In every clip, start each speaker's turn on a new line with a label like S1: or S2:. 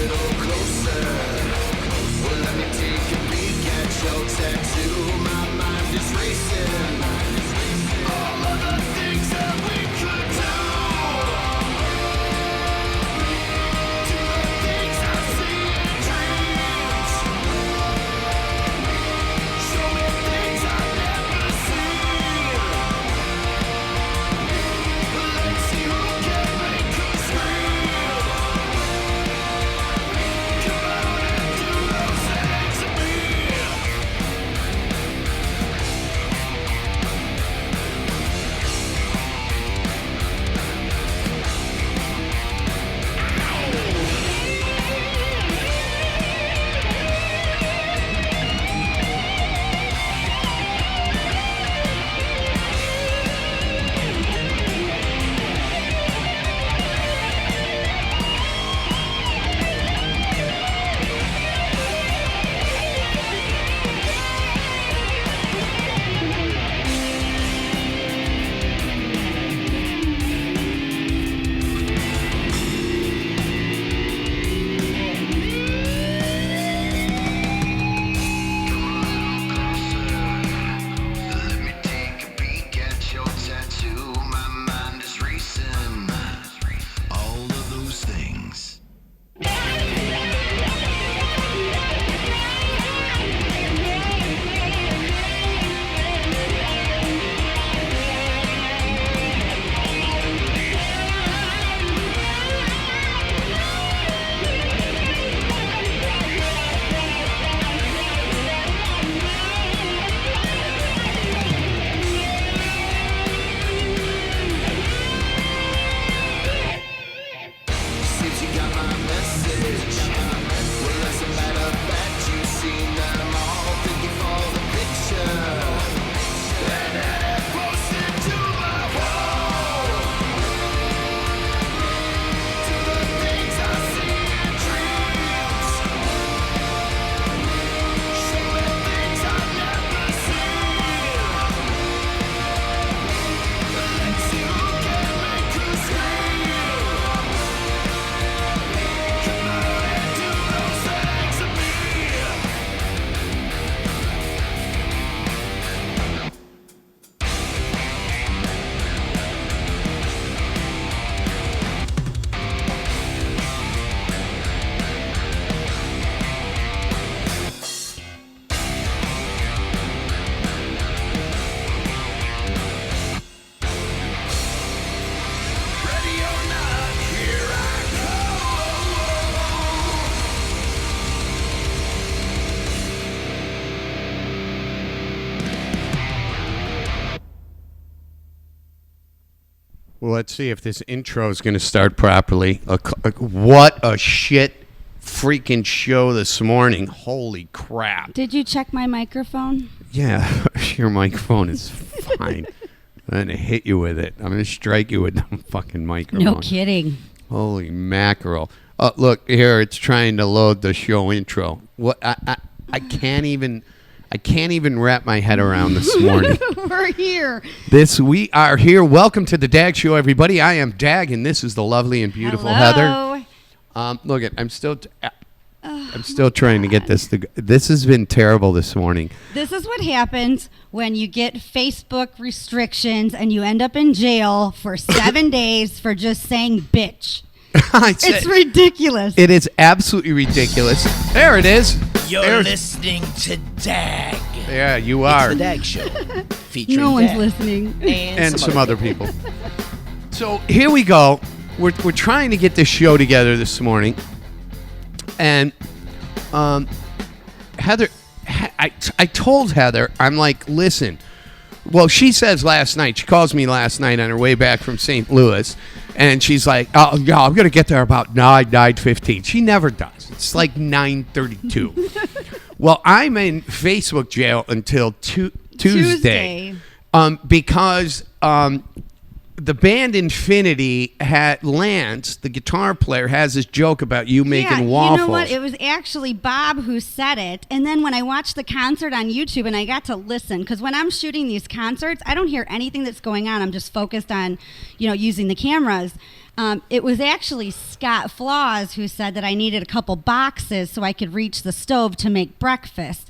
S1: little closer. Well, let me take a peek at your tattoo. My mind is racing. All of the things that we could do. To the things I see in dreams. Show me things I've never seen. Let's see who can make us scream. Come out and do those things to me. Let me take a peek at your tattoo. My mind is racing. All of those things. Seems you got my message. Well, as a matter of fact, you've seen them all. Thank you for the picture. And had it posted to my wall. To the things I see in dreams. Show me things I've never seen. Let's see who can make us scream. Come out and do those things to me. Ready or not, here I
S2: Well, let's see if this intro is going to start properly. What a shit freaking show this morning. Holy crap.
S3: Did you check my microphone?
S2: Yeah, your microphone is fine. I'm going to hit you with it. I'm going to strike you with the fucking microphone.
S3: No kidding.
S2: Holy mackerel. Look, here, it's trying to load the show intro. What? I can't even wrap my head around this morning.
S3: We're here.
S2: We are here. Welcome to the DAG show, everybody. I am DAG, and this is the lovely and beautiful
S3: Hello.
S2: Heather. Look, I'm still trying to get this. This has been terrible this morning.
S3: This is what happens when you get Facebook restrictions and you end up in jail for 7 days for just saying bitch. It's ridiculous.
S2: It is absolutely ridiculous. There it is.
S4: You're listening to DAG.
S2: Yeah, you are.
S4: It's the DAG show. Featuring
S3: No one's
S4: DAG.
S3: listening.
S2: And some other people. So here we go. We're trying to get this show together this morning. And Heather, I told Heather, I'm like, listen. Well, she says last night, she calls me last night on her way back from St. Louis, and she's like, oh, yeah, I'm going to get there about 9:15. She never does. It's like 9:32. Well, I'm in Facebook jail until Tuesday. Because the band Infinity had Lance, the guitar player, has this joke about you making waffles.
S3: You know what? It was actually Bob who said it. And then when I watched the concert on YouTube and I got to listen, because when I'm shooting these concerts, I don't hear anything that's going on. I'm just focused on, using the cameras. It was actually Scott Flaws who said that I needed a couple boxes so I could reach the stove to make breakfast.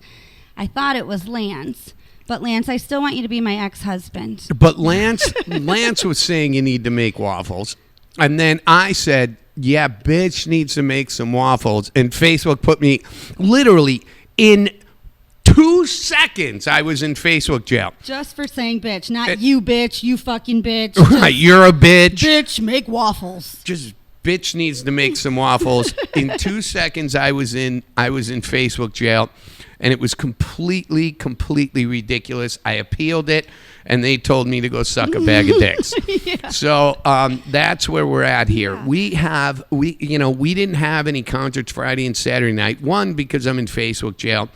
S3: I thought it was Lance. But Lance, I still want you to be my ex-husband.
S2: But Lance was saying you need to make waffles. And then I said, yeah, bitch needs to make some waffles. And Facebook put me literally in 2 seconds. I was in Facebook jail.
S3: Just for saying bitch. Not you bitch, you fucking bitch.
S2: Right, you're a bitch.
S3: Bitch, make waffles.
S2: Just bitch needs to make some waffles. In 2 seconds, I was in Facebook jail. And it was completely ridiculous. I appealed it, and they told me to go suck a bag of dicks.
S3: Yeah.
S2: So that's where we're at here. Yeah. We didn't have any concerts Friday and Saturday night. One, because I'm in Facebook jail,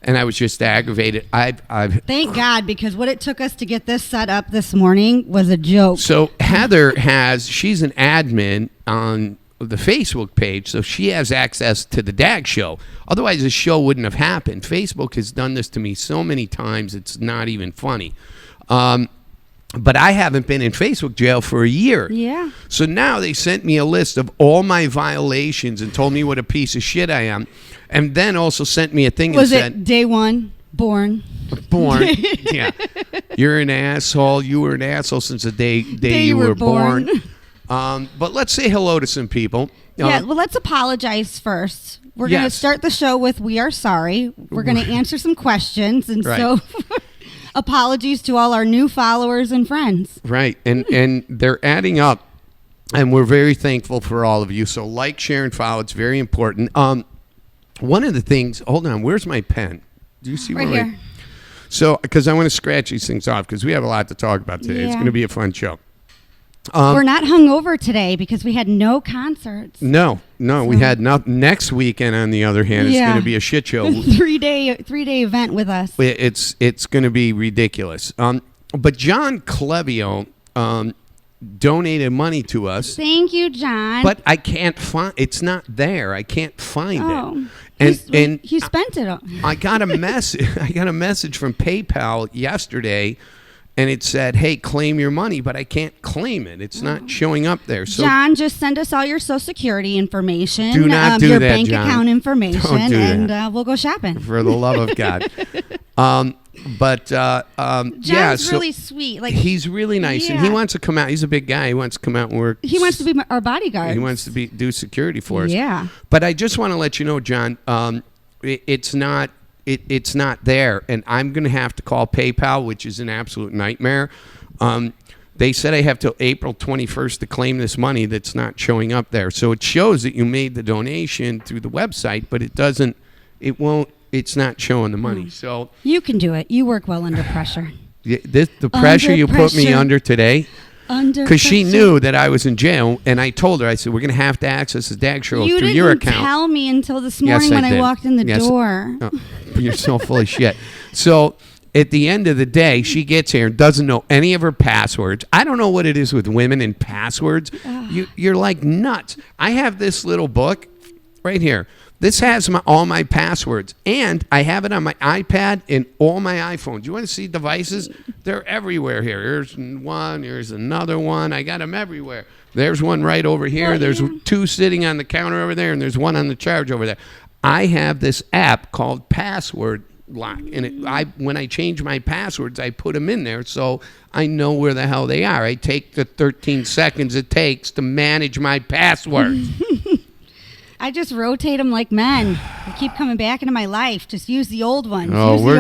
S2: and I was just aggravated.
S3: Thank God, because what it took us to get this set up this morning was a joke.
S2: So Heather she's an admin on the Facebook page, so she has access to the DAG show. Otherwise, the show wouldn't have happened. Facebook has done this to me so many times, it's not even funny. But I haven't been in Facebook jail for a year.
S3: Yeah.
S2: So now they sent me a list of all my violations and told me what a piece of shit I am. And then also sent me a thing
S3: Was
S2: and said...
S3: it day one, born?
S2: Born. Yeah. You're an asshole. You were an asshole since the day you were born. But let's say hello to some people.
S3: Yeah, well, let's apologize first. We're going to start the show with we are sorry. We're going to answer some questions. And so apologies to all our new followers and friends. Right.
S2: And they're adding up. And we're very thankful for all of you. So like, share, and follow. It's very important. One of the things, hold on, where's my pen? Do you see
S3: right
S2: where
S3: here?
S2: So, because I want to scratch these things off because we have a lot to talk about today.
S3: Yeah.
S2: It's going to be a fun show.
S3: We're not hungover today because we had no concerts.
S2: No, we had nothing. Next weekend, on the other hand, it's going to be a shit show.
S3: 3-day event with us.
S2: It's going to be ridiculous. But John Clevio donated money to us.
S3: Thank you, John.
S2: But I can't find. It's not there. I can't find it.
S3: And he spent it.
S2: I got a message. I got a message from PayPal yesterday. And it said, hey, claim your money, but I can't claim it. It's not showing up there. So
S3: John, just send us all your Social Security information.
S2: Do not do
S3: your
S2: that,
S3: bank
S2: John.
S3: account information,
S2: Don't do
S3: and
S2: that.
S3: We'll go shopping.
S2: For the love of God.
S3: John's really sweet. Like
S2: he's really nice, and he wants to come out. He's a big guy. He wants to come out and work.
S3: He wants to be our bodyguard.
S2: He wants to do security for us.
S3: Yeah.
S2: But I just want to let you know, John, it's not there, and I'm going to have to call PayPal, which is an absolute nightmare. They said I have till April 21st to claim this money that's not showing up there. So it shows that you made the donation through the website, but it's not showing the money. So
S3: you can do it. You work well under pressure.
S2: The pressure you put me under today, because she knew that I was in jail, and I told her, I said, we're going to have to access the DAG show through your account.
S3: You didn't tell me until this morning when I walked in the door.
S2: Oh, you're so full of shit. So at the end of the day, she gets here and doesn't know any of her passwords. I don't know what it is with women and passwords. You're like nuts. I have this little book right here. This has all my passwords, and I have it on my iPad and all my iPhones. You want to see devices? They're everywhere here. Here's one. Here's another one. I got them everywhere. There's one right over here. There's two sitting on the counter over there, and there's one on the charge over there. I have this app called Password Lock, and when I change my passwords, I put them in there so I know where the hell they are. I take the 13 seconds it takes to manage my passwords.
S3: I just rotate them like men. They keep coming back into my life. Just use the old ones.
S2: We're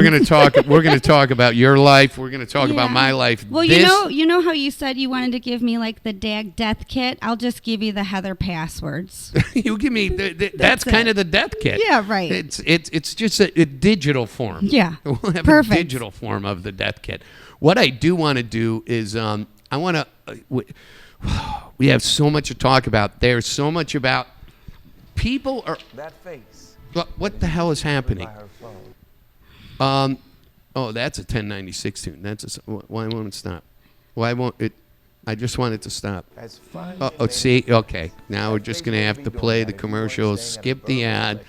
S2: going to talk. We're going to talk about your life. We're going to talk about my life.
S3: Well, you know how you said you wanted to give me like the DAG death kit. I'll just give you the Heather passwords.
S2: You give me that's kind of the death kit.
S3: Yeah, right.
S2: It's just a digital form.
S3: Yeah,
S2: we'll have
S3: perfect.
S2: A digital form of the death kit. What I do want to do is I want to. We have so much to talk about. There's so much about. People are
S5: that face.
S2: What the hell is happening?
S5: By her phone.
S2: Oh, that's a 1096 tune. Why won't it stop? Why won't it? I just want it to stop.
S5: As fun
S2: See, okay. Now we're just gonna have to play the commercials. Skip the ad.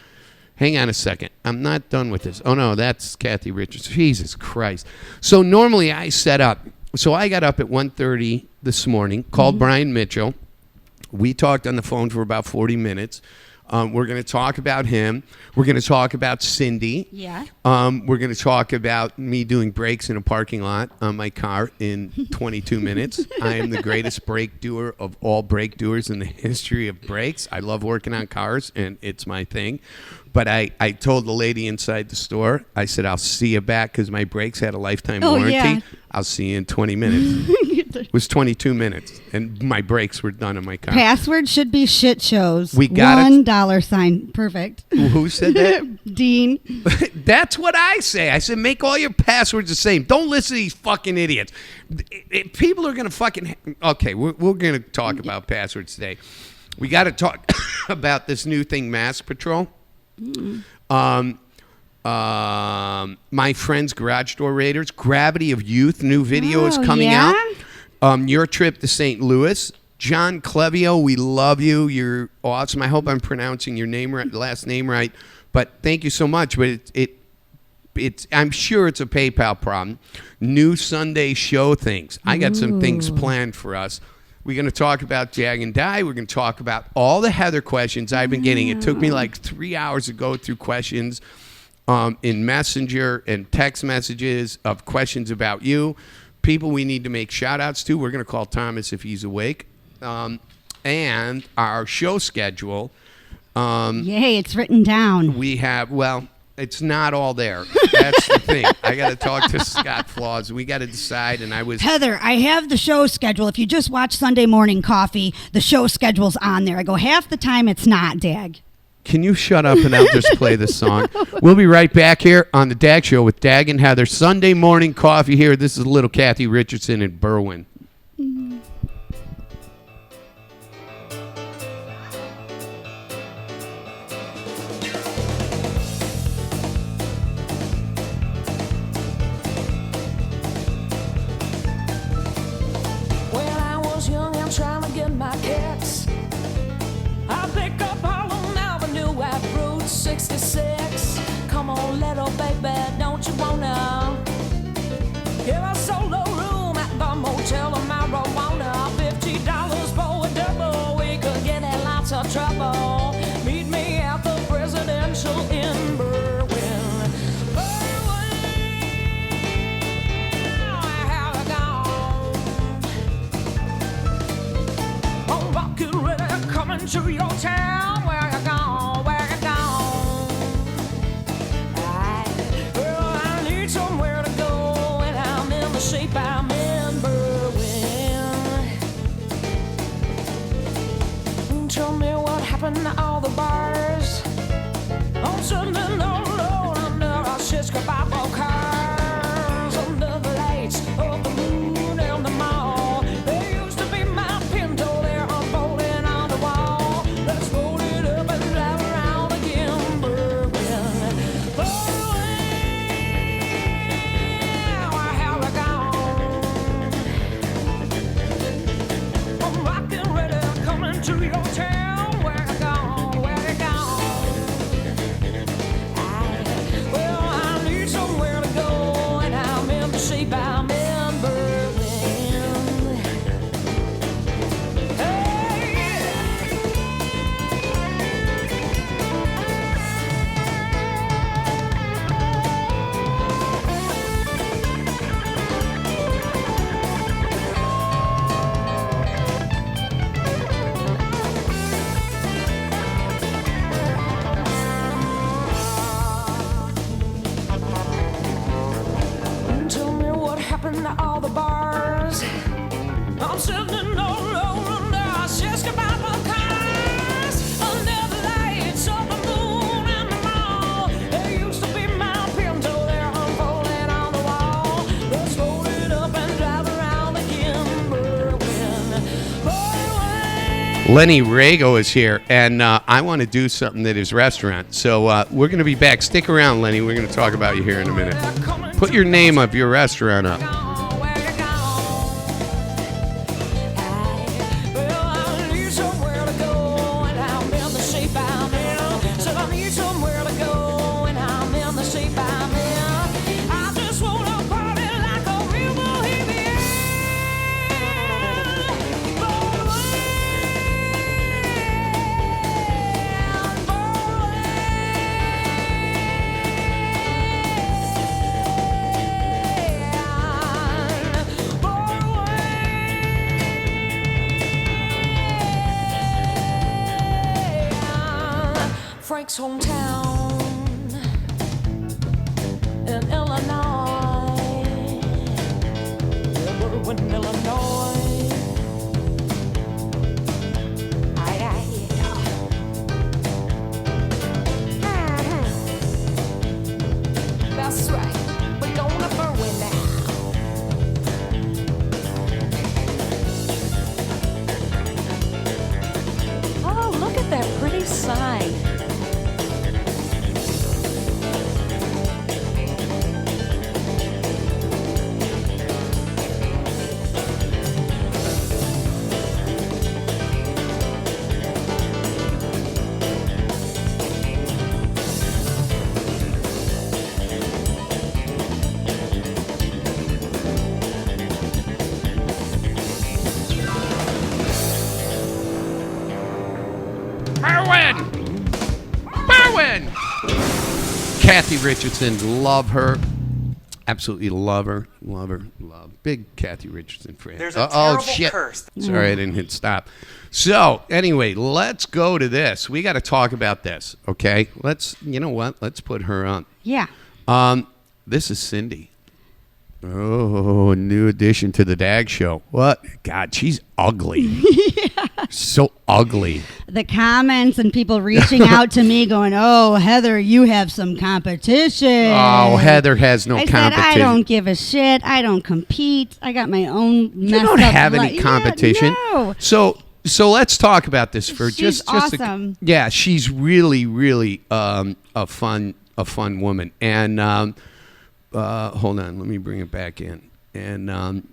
S2: Hang on a second. I'm not done with this. Oh no, that's Kathy Richards. Jesus Christ. So normally I set up. So I got up at 1:30 this morning. Called Brian Mitchell. We talked on the phone for about 40 minutes. We're going to talk about him. We're going to talk about Cindy.
S3: Yeah.
S2: We're going to talk about me doing brakes in a parking lot on my car in 22 minutes. I am the greatest brake doer of all brake doers in the history of brakes. I love working on cars, and it's my thing. But I told the lady inside the store, I said, I'll see you back because my brakes had a lifetime warranty.
S3: Yeah.
S2: I'll see you in 20 minutes. It was 22 minutes, and my brakes were done on my car.
S3: Password should be shit shows.
S2: We got it.
S3: $1 Perfect.
S2: Who said that?
S3: Dean.
S2: That's what I say. I said, make all your passwords the same. Don't listen to these fucking idiots. People are going to fucking... Okay, we're going to talk about passwords today. We got to talk about this new thing, Mask Patrol. My friend's Garage Door Raiders, Gravity of Youth, new video is coming out. Your trip to St. Louis. John Clevio, we love you. You're awesome. I hope I'm pronouncing your name right, last name right. But thank you so much. But it's I'm sure it's a PayPal problem. New Sunday show things. I got some things planned for us. We're going to talk about Jag and Die. We're going to talk about all the Heather questions I've been getting. It took me like 3 hours to go through questions in Messenger and text messages of questions about you. People we need to make shout-outs to. We're going to call Thomas if he's awake. And our show schedule.
S3: Yay, it's written down.
S2: We have, well, it's not all there. That's the thing. I got to talk to Scott Flaws. We got to decide, and I was...
S6: Heather, I have the show schedule. If you just watch Sunday Morning Coffee, the show schedule's on there. I go, half the time it's not, Dag.
S2: Can you shut up and I'll just play the song? We'll be right back here on the DAG Show with Dag and Heather. Sunday Morning Coffee here. This is little Kathy Richardson in Berwyn.
S7: When I was young and trying to get my kicks, I pick up Harlem Avenue at Route 66. Come on, little baby, don't you wanna get a solo room at the Motel of Marijuana? $50 for a double, we could get in lots of trouble. Meet me at the Presidential in Berwyn. I'm rockin' ready, coming to your town. Where you gone? Where you gone? Well, I need somewhere to go, and I'm in the shape I'm in Berwyn. Tell me what happened to all the bars. I'm sitting alone under a Cisco Bible cars, under the lights of the moon and the mall. They used to be my Pinto, they're unfolding on the wall. Let's roll it up and drive around again, Berwyn. Berwyn, where have I gone? I'm rockin' ready, coming to your town. Where you gone? Where you gone? Well, I need somewhere to go, and I'm in the shape I'm in Berlin. Hey, tell me what happened to all the bars. I'm sitting all alone under a Cisco Bible cars, under the lights of the moon and the mall. They used to be my Pinto, they're unfolding on the wall. Let's roll it up and drive around again, Berwyn. Berwyn.
S2: Lenny Rago is here, and I want to do something at his restaurant. So we're going to be back. Stick around, Lenny. We're going to talk about you here in a minute. Put your name of your restaurant up.
S7: Where you gone? Well, I need somewhere to go, and I'm in the shape I'm in. Said I need somewhere to go, and I'm in the shape I'm in. I just wanna party like a real bohemian. Frank's hometown in Illinois. Yeah, we're in Illinois. Aye, aye, yeah. That's right. We're gonna Berwyn now. Oh, look at that pretty sign.
S2: Bowen! Kathy Richardson, love her. Absolutely love her. Love her. Love. Big Kathy Richardson fan.
S5: There's a terrible
S2: shit.
S5: curse.
S2: Sorry, I didn't hit stop. So, anyway, let's go to this. We got to talk about this, okay? You know what? Let's put her on.
S3: Yeah.
S2: This is Cindy. Oh, new addition to the DAG show. What? God, she's ugly. So ugly.
S3: The comments and people reaching out to me going, "Oh, Heather, you have some competition."
S2: Oh, Heather has no
S3: I
S2: competition.
S3: said, I don't give a shit. I don't compete. I got my own messed
S2: You don't
S3: up
S2: have any
S3: life.
S2: competition.
S3: Yeah, no.
S2: So let's talk about this for
S3: She's
S2: just
S3: awesome.
S2: yeah, she's really a fun woman. And hold on, let me bring it back in. And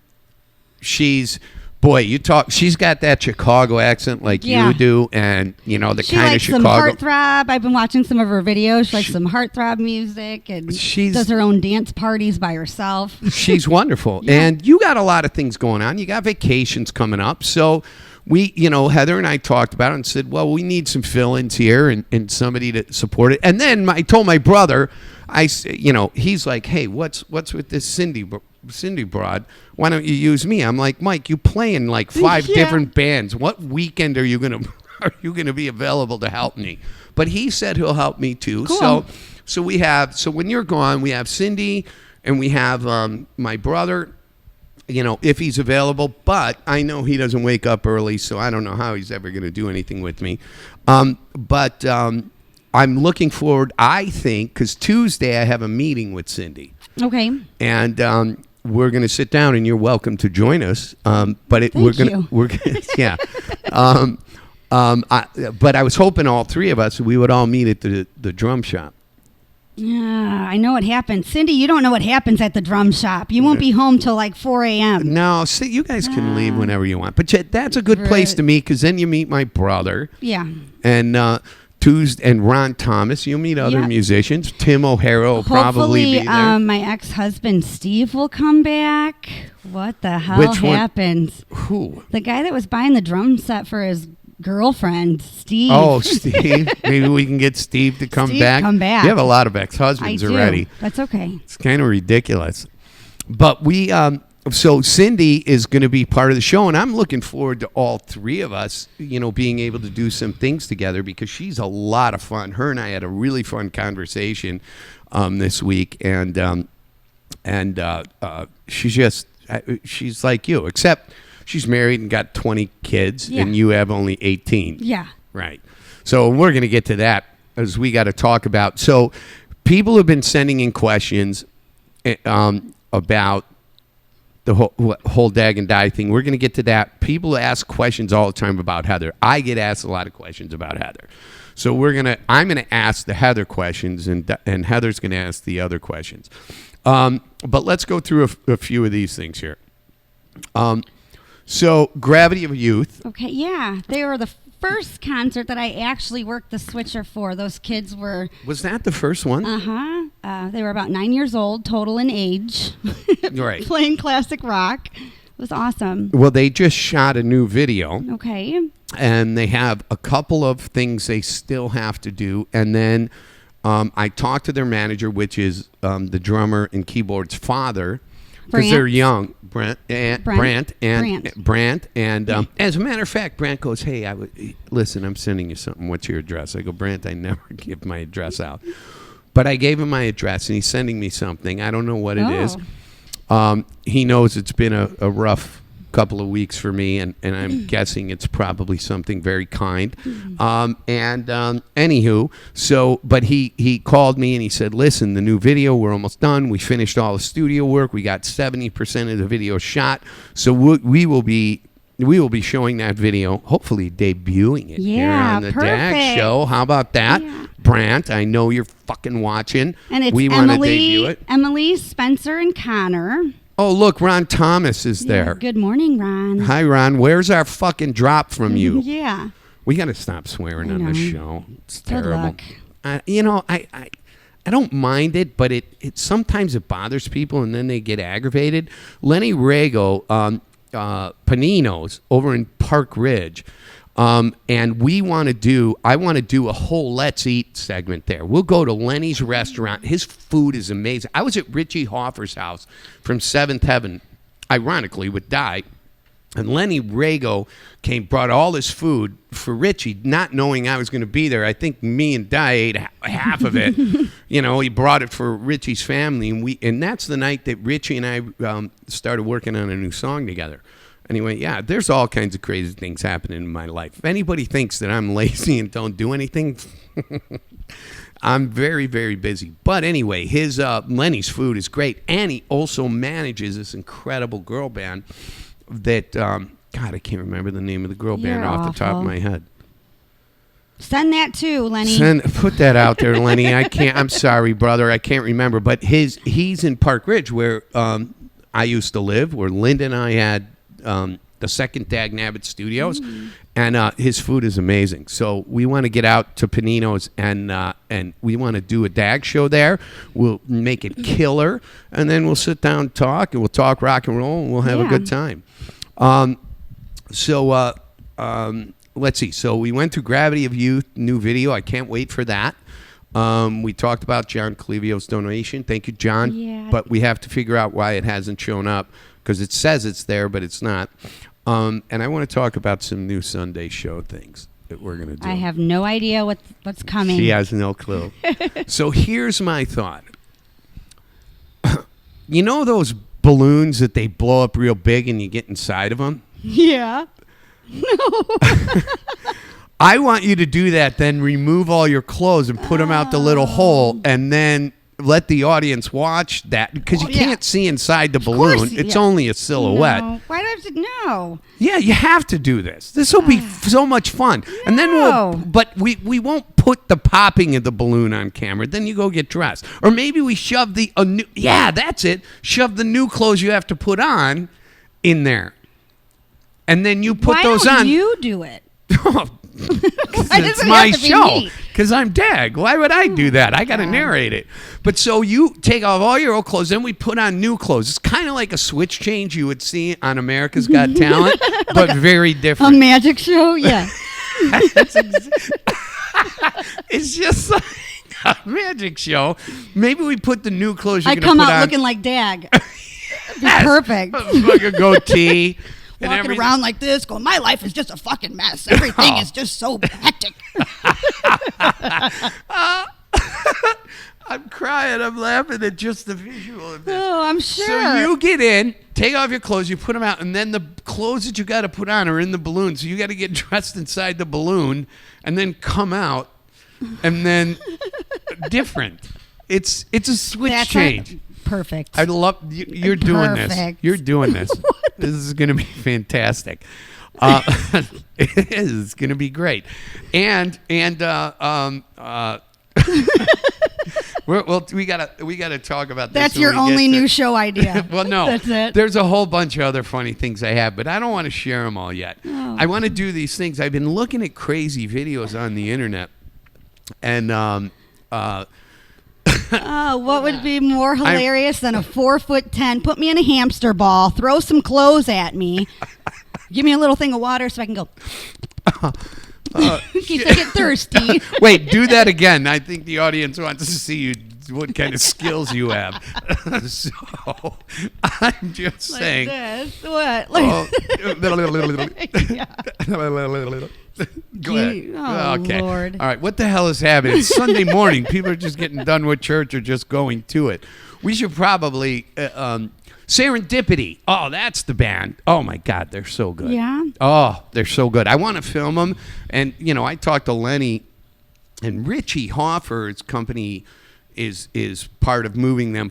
S2: she's got that Chicago accent like
S3: Yeah.
S2: you do, and you know the
S3: She
S2: kind of
S3: likes some
S2: Chicago.
S3: heartthrob. I've been watching some of her videos. She likes some heartthrob music and
S2: She's-
S3: does her own dance parties by herself.
S2: She's wonderful. And you got a lot of things going on. You got vacations coming up. So Heather and I talked about it and said, well, we need some fill-ins here and somebody to support it. And then I told my brother, he's like, hey, what's with this Cindy broad? Why don't you use me? I'm like, Mike, you play in like 5
S3: Yeah.
S2: different bands. What weekend are you gonna be available to help me? But he said he'll help me too.
S3: Cool.
S2: So when you're gone, we have Cindy and we have my brother, if he's available. But I know he doesn't wake up early, so I don't know how he's ever going to do anything with me. But I'm looking forward, I think, because Tuesday I have a meeting with Cindy.
S3: Okay.
S2: And we're going to sit down, and you're welcome to join us. But
S3: Thank you.
S2: We're gonna, yeah. But I was hoping all three of us, we would all meet at the drum shop.
S3: Yeah, I know what happens. Cindy, you don't know what happens at the drum shop. You won't be home till like 4 a.m.
S2: No, see, you guys can leave whenever you want. But that's a good place to meet because then you meet my brother.
S3: Yeah.
S2: And Tuesday and Ron Thomas. You'll meet other
S3: Yeah.
S2: musicians. Tim O'Hara will probably be there.
S3: My ex-husband Steve will come back. What the hell
S2: Which one?
S3: happens?
S2: Who?
S3: The guy that was buying the drum set for his girlfriend, Steve.
S2: Oh, Steve. Maybe we can get Steve to come
S3: Steve,
S2: back.
S3: come back.
S2: You have a lot of
S3: I
S2: ex-husbands
S3: do.
S2: already.
S3: That's okay.
S2: It's kind of ridiculous. But so Cindy is going to be part of the show, and I'm looking forward to all three of us, being able to do some things together because she's a lot of fun. Her and I had a really fun conversation this week, and she's like you, except she's married and got 20 kids,
S3: Yeah.
S2: and you have only 18.
S3: Yeah.
S2: Right. So we're going to get to that as we got to talk about. So people have been sending in questions about the whole DAG and die thing. We're going to get to that. People ask questions all the time about Heather. I get asked a lot of questions about Heather. So I'm going to ask the Heather questions, and Heather's going to ask the other questions. But let's go through a few of these things here. So Gravity of Youth.
S3: Okay, yeah. They were the first concert that I actually worked the switcher for. Those kids were,
S2: Was that the first one?
S3: they were about 9 years old, total in age.
S2: Right.
S3: Playing classic rock. It was awesome.
S2: Well, they just shot a new video.
S3: Okay.
S2: And they have a couple of things they still have to do. And then I talked to their manager, which is the drummer and keyboard's father, because they're
S3: Brant.
S2: young. Brant and
S3: Brant.
S2: Brant. And as a matter of fact, Brant goes, "Hey, listen. I'm sending you something. What's your address?" I go, "Brant, I never give my address out." But I gave him my address, and he's sending me something. I don't know what it is. He knows it's been a rough couple of weeks for me, and I'm guessing it's probably something very kind. Anywho, but he called me and he said, "Listen, the new video, we're almost done. We finished all the studio work. We got 70% of the video shot. So we will be showing that video, hopefully debuting it here
S3: Yeah,
S2: on the DAG
S3: perfect.
S2: show. How about that?"
S3: Yeah.
S2: Brant, I know you're fucking watching.
S3: And it's
S2: we want to debut it.
S3: Emily, Spencer, and Connor.
S2: Oh, look, Ron Thomas is there.
S3: Yeah, good morning, Ron.
S2: Hi, Ron. Where's our fucking drop from you?
S3: Yeah.
S2: We got to stop swearing
S3: I
S2: on this
S3: know.
S2: show. It's
S3: Good
S2: terrible.
S3: luck.
S2: I don't mind it, but it sometimes it bothers people, and then they get aggravated. Lenny Rago, Panino's over in Park Ridge, and I want to do a whole Let's Eat segment there. We'll go to Lenny's restaurant. His food is amazing. I was at Richie Hoffer's house from Seventh Heaven, ironically, with Di. And Lenny Rago brought all this food for Richie, not knowing I was going to be there. I think me and Di ate half of it. He brought it for Richie's family, and that's the night that Richie and I started working on a new song together. Anyway, yeah, there's all kinds of crazy things happening in my life. If anybody thinks that I'm lazy and don't do anything, I'm very, very busy. But anyway, Lenny's food is great, and he also manages this incredible girl band that God, I can't remember the name of the girl band
S3: You're
S2: off the top of
S3: awful.
S2: my head.
S3: Send that too, Lenny.
S2: Put that out there, Lenny. I can't. I'm sorry, brother. I can't remember. But he's in Park Ridge, where I used to live, where Linda and I had the second Dag Nabbit Studios, and his food is amazing. So we want to get out to Panino's, and we want to do a Dag show there. We'll make it killer, and then we'll sit down and talk, and we'll talk rock and roll, and we'll have a good time. Let's see. So we went to Gravity of Youth, new video. I can't wait for that. We talked about John Clevio's donation. Thank you, John.
S3: Yeah.
S2: But we have to figure out why it hasn't shown up, because it says it's there, but it's not. And I want to talk about some new Sunday show things that we're going to do.
S3: I have no idea what's coming.
S2: She has no clue. So here's my thought. You know those balloons that they blow up real big and you get inside of them?
S3: Yeah.
S2: I want you to do that, then remove all your clothes and put them out the little hole, and then let the audience watch that, because you can't see inside the balloon.
S3: course,
S2: It's
S3: yeah.
S2: only a silhouette.
S3: No. Why do I have to know?
S2: Yeah, you have to do this. This will be so much fun. And then we won't put the popping of the balloon on camera. Then you go get dressed. Or maybe we shove that's it. Shove the new clothes you have to put on in there. And then you put
S3: Why
S2: those
S3: don't
S2: on.
S3: you do it?
S2: It's
S3: does it
S2: my
S3: have to be
S2: show.
S3: me?
S2: Because I'm Dag. Why would I do that? I got to narrate it. But so you take off all your old clothes, then we put on new clothes. It's kind of like a switch change you would see on America's Got Talent, but very
S3: A
S2: different.
S3: magic show? Yeah.
S2: It's just like a magic show. Maybe we put the new clothes you're
S3: I
S2: going to
S3: come
S2: put
S3: out
S2: on.
S3: looking like Dag. Be perfect.
S2: Like a goatee. and
S6: Walking
S2: everything.
S6: around like this, going, my life is just a fucking mess. Everything is just so hectic.
S2: I'm crying. I'm laughing at just the visual of this.
S3: Oh, I'm sure.
S2: So you get in, take off your clothes, you put them out, and then the clothes that you got to put on are in the balloon. So you got to get dressed inside the balloon and then come out, and then different. It's a switch
S3: That's
S2: change.
S3: Perfect.
S2: I love you're doing this.
S3: Perfect.
S2: You're doing this. This is going to be fantastic. It is. It's going to be great. And we gotta talk about this.
S6: That's
S2: when
S6: your
S2: we
S6: only
S2: get to-
S6: new show idea.
S2: Well, no,
S3: That's it.
S2: There's a whole bunch of other funny things I have, but I don't want to share them all yet.
S3: Oh.
S2: I want to do these things. I've been looking at crazy videos on the internet, and
S3: Oh, what would be more hilarious than a 4'10"? Put me in a hamster ball, throw some clothes at me, give me a little thing of water so I can go. In case I get thirsty.
S2: Wait, do that again. I think the audience wants to see you what kind of skills you have. So I'm just saying.
S3: This. What?
S2: Oh. Go ahead.
S3: Gee, oh,
S2: okay.
S3: Lord.
S2: All right. What the hell is happening? It's Sunday morning. People are just getting done with church or just going to it. We should probably Serendipity. Oh, that's the band. Oh my God, they're so good.
S3: Yeah.
S2: Oh, they're so good. I want to film them, and I talked to Lenny, and Richie Hoffer's company is part of moving them.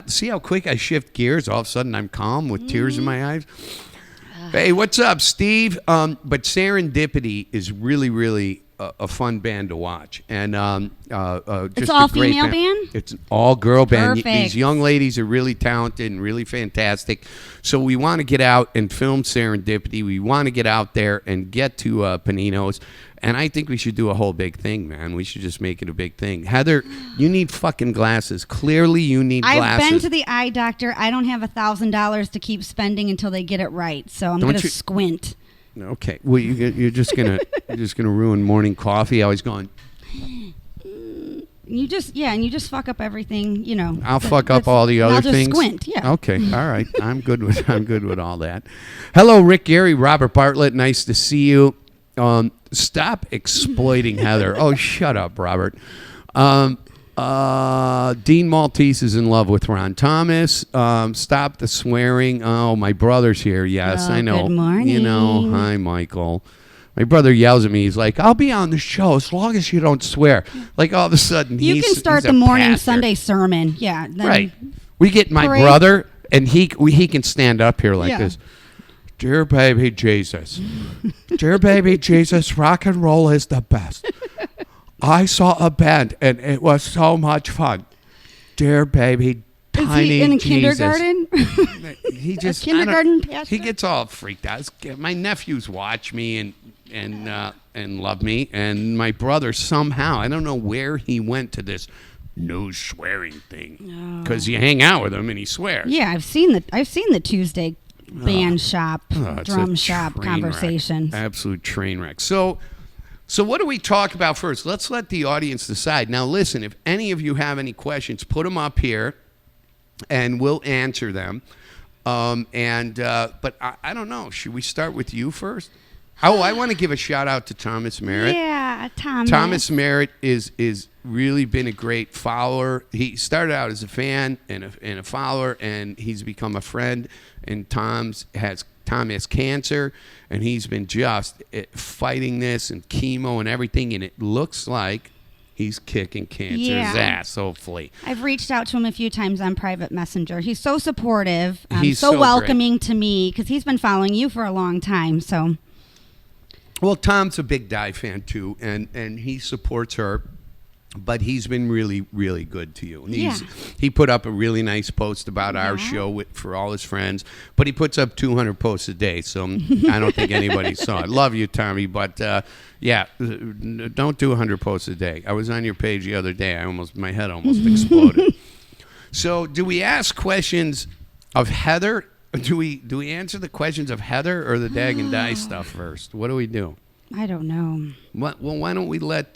S2: See how quick I shift gears? All of a sudden, I'm calm with tears in my eyes. Hey, what's up, Steve? But Serendipity is really, really a fun band to watch, and just
S3: It's all
S2: a great
S3: female band?
S2: It's an all girl band.
S3: Perfect.
S2: These young ladies are really talented and really fantastic. So we want to get out and film Serendipity. We want to get out there and get to Panino's. And I think we should do a whole big thing, man. We should just make it a big thing. Heather, you need fucking glasses. Clearly, you need glasses.
S3: I've been to the eye doctor. I don't have $1,000 to keep spending until they get it right. So I'm going to squint.
S2: Okay. Well, you're just gonna ruin morning coffee. I was going.
S3: You just fuck up everything.
S2: I'll fuck up all the other
S3: I'll just
S2: things.
S3: Squint. Yeah.
S2: Okay. All right. I'm good with all that. Hello, Rick Gary, Robert Bartlett. Nice to see you. Stop exploiting Heather. Oh, shut up, Robert. Dean Maltese is in love with Ron Thomas. Stop the swearing. Oh, my brother's here. Yes,
S3: Oh,
S2: I know.
S3: good morning.
S2: Hi, Michael. My brother yells at me. He's like, I'll be on the show as long as you don't swear. Like, all of a sudden,
S3: You can start
S2: he's
S3: the
S2: a
S3: morning
S2: pastor.
S3: Sunday sermon. Yeah. Then
S2: Right. We get my
S3: Parade.
S2: brother, and he can stand up here like
S3: Yeah.
S2: this. Dear baby Jesus. Dear baby Jesus, rock and roll is the best. I saw a band, and it was so much fun. Dear baby,
S3: Is
S2: tiny
S3: he in
S2: Jesus.
S3: kindergarten?
S2: He just
S3: kindergarten
S2: I don't-
S3: pastor?
S2: He gets all freaked out. My nephews watch me and love me, and my brother somehow, I don't know where he went to this no swearing thing, because you hang out with him and he swears.
S3: Yeah, I've seen the Tuesday band shop,
S2: It's a
S3: drum shop
S2: train
S3: conversations.
S2: wreck. Absolute train wreck. So what do we talk about first? Let's let the audience decide. Now, listen, if any of you have any questions, put them up here, and we'll answer them. But I don't know. Should we start with you first? Oh, I want to give a shout out to Thomas Merritt.
S3: Yeah, Thomas.
S2: Thomas Merritt is really been a great follower. He started out as a fan and a follower, and he's become a friend. And Tom has cancer, and he's been just fighting this and chemo and everything, and it looks like he's kicking cancer's ass, hopefully.
S3: I've reached out to him a few times on private messenger. He's so supportive.
S2: He's
S3: so
S2: so
S3: welcoming to me because he's been following you for a long time. So
S2: Well, Tom's a big Die fan too, and he supports her, but he's been really, really good to you. And he put up a really nice post about our show for all his friends, but he puts up 200 posts a day, so I don't think anybody saw it. Love you, Tommy, but don't do 100 posts a day. I was on your page the other day. My head almost exploded. So, do we ask questions of Heather? Do we answer the questions of Heather or the DAG and Die stuff first? What do we do?
S3: I don't know.
S2: Well, why don't we let...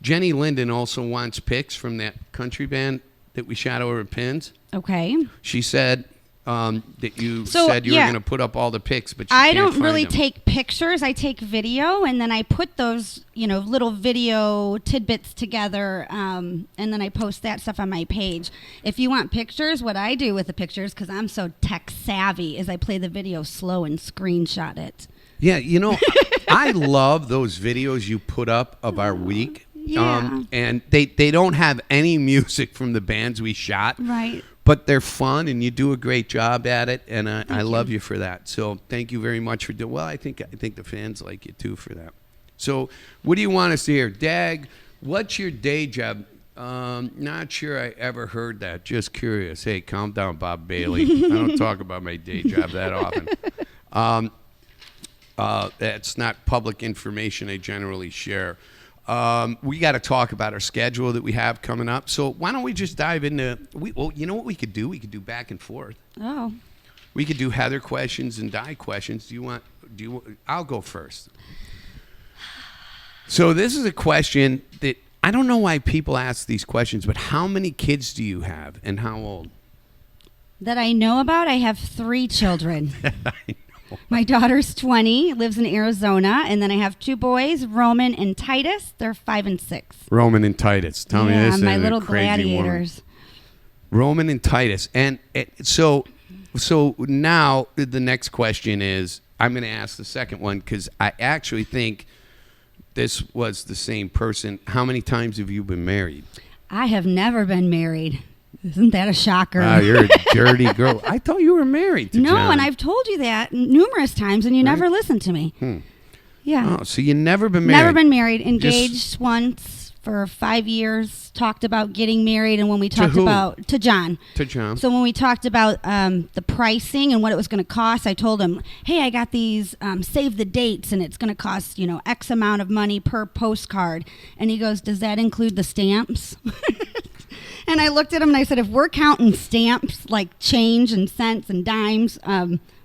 S2: Jenny Linden also wants pics from that country band that we shot over at Pins.
S3: Okay.
S2: She said that you said you were going to put up all the pics, but
S3: I
S2: can't
S3: don't
S2: find
S3: really
S2: them.
S3: take pictures. I take video, and then I put those, little video tidbits together, and then I post that stuff on my page. If you want pictures, what I do with the pictures, because I'm so tech savvy, is I play the video slow and screenshot it.
S2: Yeah, I love those videos you put up of our week.
S3: Yeah.
S2: And they don't have any music from the bands we shot.
S3: Right.
S2: But they're fun, and you do a great job at it, and I love you for that. So thank you very much for doing. Well, I think the fans like you too for that. So what do you want us to hear, DAG? What's your day job? Not sure I ever heard that. Just curious. Hey, calm down, Bob Bailey. I don't talk about my day job that often. That's not public information I generally share. We got to talk about our schedule that we have coming up. So why don't we just dive into? You know what we could do? We could do back and forth.
S3: Oh.
S2: We could do Heather questions and Die questions. I'll go first. So this is a question that I don't know why people ask these questions, but how many kids do you have and how old?
S3: That I know about, I have 3 children. My daughter's 20, lives in Arizona, and then I have 2 boys, Roman and Titus. They're 5 and 6.
S2: Roman and Titus. Tell me this.
S3: my
S2: is a
S3: little
S2: crazy woman.
S3: gladiators.
S2: Roman and Titus. And so now the next question is, I'm going to ask the second one because I actually think this was the same person. How many times have you been married?
S3: I have never been married. Isn't that a shocker?
S2: Wow, you're a dirty girl. I thought you were married to
S3: No,
S2: John.
S3: and I've told you that numerous times, and you never listen to me. Yeah.
S2: Oh, so you never been married?
S3: Never been married. Engaged once for 5 years. Talked about getting married, and when we talked
S2: who?
S3: about to John.
S2: To John.
S3: So when we talked about the pricing and what it was going to cost, I told him, "Hey, I got these. Save the dates, and it's going to cost X amount of money per postcard." And he goes, "Does that include the stamps?" And I looked at him and I said, "If we're counting stamps like change and cents and dimes,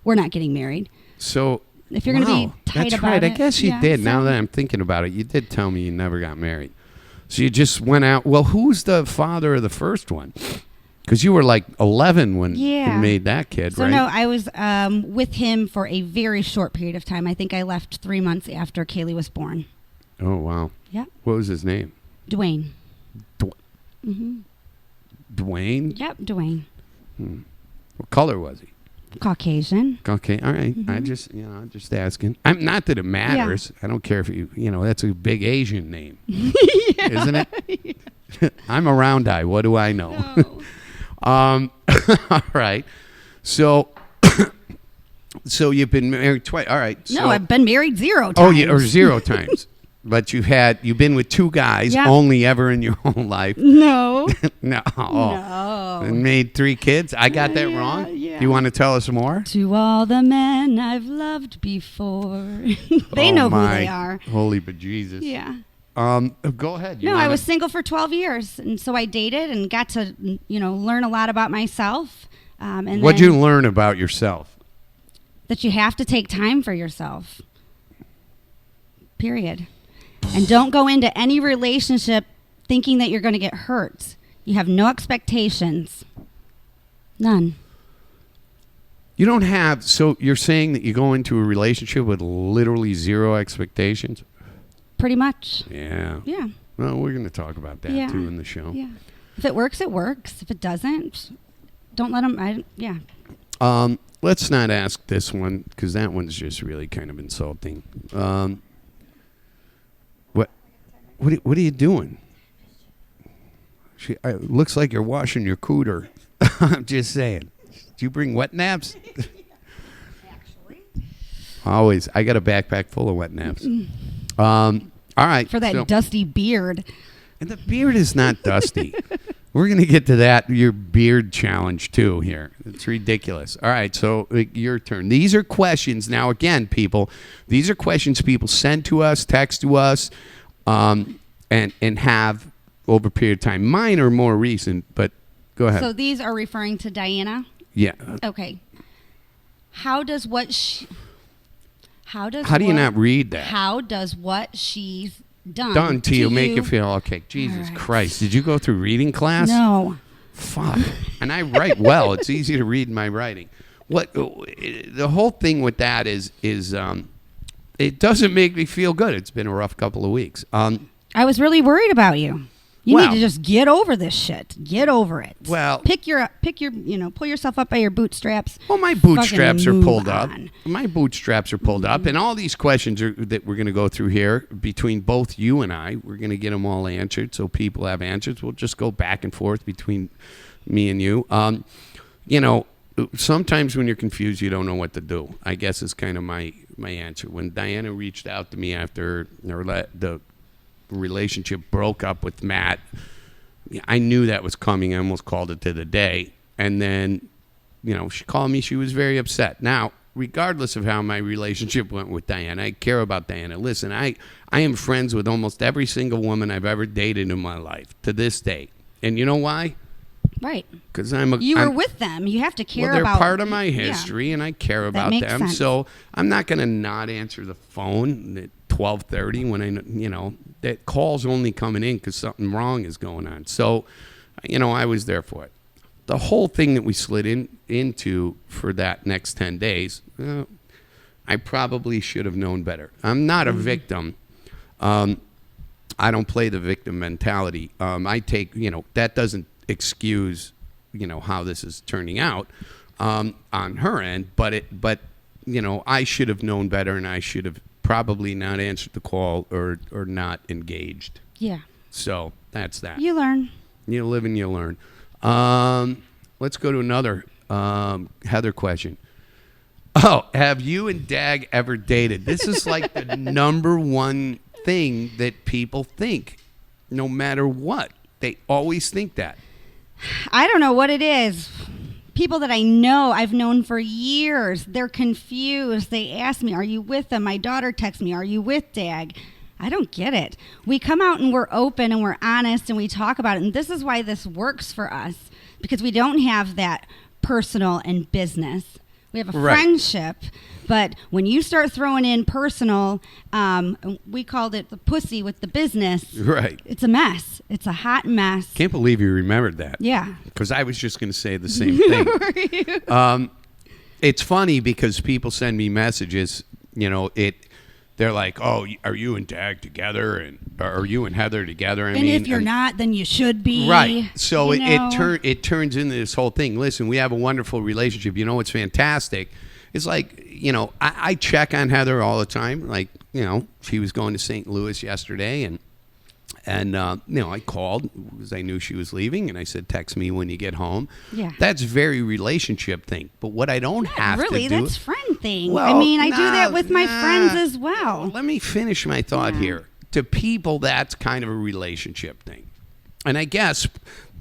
S3: we're not getting married."
S2: So
S3: if you're going to be tight
S2: that's
S3: about
S2: right.
S3: it,
S2: I guess you
S3: yeah,
S2: did. Now
S3: so-
S2: that I'm thinking about it, you did tell me you never got married. So you just went out. Well, who's the father of the first one? Because you were like 11 when you made that kid,
S3: So
S2: right?
S3: no, I was with him for a very short period of time. I think I left 3 months after Kaylee was born.
S2: Oh, wow.
S3: Yep.
S2: What was his name?
S3: Dwayne.
S2: Dwayne?
S3: Yep, Dwayne.
S2: What color was he?
S3: Caucasian.
S2: Okay, all right. I just, I'm just asking. I'm not that it matters. I don't care if that's a big Asian name, isn't it? I'm a round eye. What do I know? All right. So, so you've been married twice. All right.
S3: No,
S2: so,
S3: I've been married 0 times.
S2: Oh, yeah, or 0 times. But you've been with 2 guys
S3: Yep.
S2: only ever in your whole life.
S3: No.
S2: No.
S3: No.
S2: And made 3 kids. I got that wrong.
S3: yeah.
S2: You want to tell us more?
S3: To all the men I've loved before. They know who they are.
S2: Holy bejesus.
S3: Yeah.
S2: Go ahead.
S3: No, I was single for 12 years, and so I dated and got to, learn a lot about myself. And
S2: What'd
S3: then
S2: you learn about yourself?
S3: that you have to take time for yourself. Period. And don't go into any relationship thinking that you're going to get hurt. You have no expectations. None.
S2: You don't have, so you're saying that you go into a relationship with literally 0 expectations?
S3: Pretty much.
S2: Yeah.
S3: Yeah.
S2: Well, we're going to talk about that
S3: Yeah.
S2: too in the show.
S3: Yeah. If it works, it works. If it doesn't, don't let them. Yeah.
S2: Let's not ask this one because that one's just really kind of insulting. What are you doing? It looks like you're washing your cooter. I'm just saying. Do you bring wet naps?
S3: Actually.
S2: Always. I got a backpack full of wet naps. All right.
S3: For that dusty beard.
S2: And the beard is not dusty. We're going to get to that, your beard challenge, too, here. It's ridiculous. All right, so your turn. These are questions. Now, again, people, these are questions people send to us, text to us, and have over a period of time. Mine are more recent, but go ahead.
S3: So these are referring to Diana?
S2: Yeah.
S3: Okay. How do you
S2: not read that?
S3: How does what she's
S2: done to you make you feel okay? Jesus Christ. Did you go through reading class?
S3: No.
S2: Fuck. And I write well. It's easy to read my writing. What the whole thing with that is it doesn't make me feel good. It's been a rough couple of weeks.
S3: I was really worried about you. You
S2: Well-
S3: need to just get over this shit. Get over it.
S2: Well-
S3: pull yourself up by your bootstraps.
S2: Well, my bootstraps are
S3: Fucking move
S2: pulled up.
S3: on.
S2: My bootstraps are pulled up, and all these questions that we're going to go through here between both you and I, we're going to get them all answered, so people have answers. We'll just go back and forth between me and you. Sometimes when you're confused, you don't know what to do. I guess is kind of my answer. When Diana reached out to me after the relationship broke up with Matt, I knew that was coming. I almost called it to the day. And then, she called me. She was very upset. Now, regardless of how my relationship went with Diana, I care about Diana. Listen, I am friends with almost every single woman I've ever dated in my life to this day. And you know why?
S3: Right.
S2: Because
S3: You were with them. You have to care
S2: they're
S3: about.
S2: part of my
S3: Yeah.
S2: history, and I care about
S3: makes
S2: them.
S3: sense.
S2: So I'm not going to not answer the phone at 12:30 when that call's only coming in because something wrong is going on. So, I was there for it. The whole thing that we slid into for that next 10 days, I probably should have known better. I'm not a victim. I don't play the victim mentality. I take, that doesn't excuse, how this is turning out on her end, but I should have known better, and I should have probably not answered the call or not engaged.
S3: Yeah.
S2: So that's that.
S3: You learn.
S2: You live and you learn. Let's go to another Heather question. Oh, have you and DAG ever dated? This is like the number one thing that people think, no matter what. They always think that.
S3: I don't know what it is. People that I know, I've known for years, they're confused. They ask me, are you with them? My daughter texts me, are you with DAG? I don't get it. We come out and we're open and we're honest and we talk about it. And this is why this works for us, because we don't have that personal and business. We have a friendship, but when you start throwing in personal, we called it the pussy with the business.
S2: Right.
S3: It's a mess. It's a hot mess.
S2: Can't believe you remembered that.
S3: Yeah.
S2: Because I was just going to say the same thing. It's funny because people send me messages, they're like, oh, are you and DAG together? And are you and Heather together?
S6: And if you're not, then you should be.
S2: Right. So it turns into this whole thing. Listen, we have a wonderful relationship. It's fantastic. It's like, I check on Heather all the time. Like, she was going to St. Louis yesterday, and I called because I knew she was leaving, and I said, text me when you get home.
S3: Yeah.
S2: That's very relationship thing. But what I don't have to do...
S3: Really, that's friend thing.
S2: Well,
S3: I do that with my friends as well.
S2: Let me finish my thought here. To people, that's kind of a relationship thing. And I guess...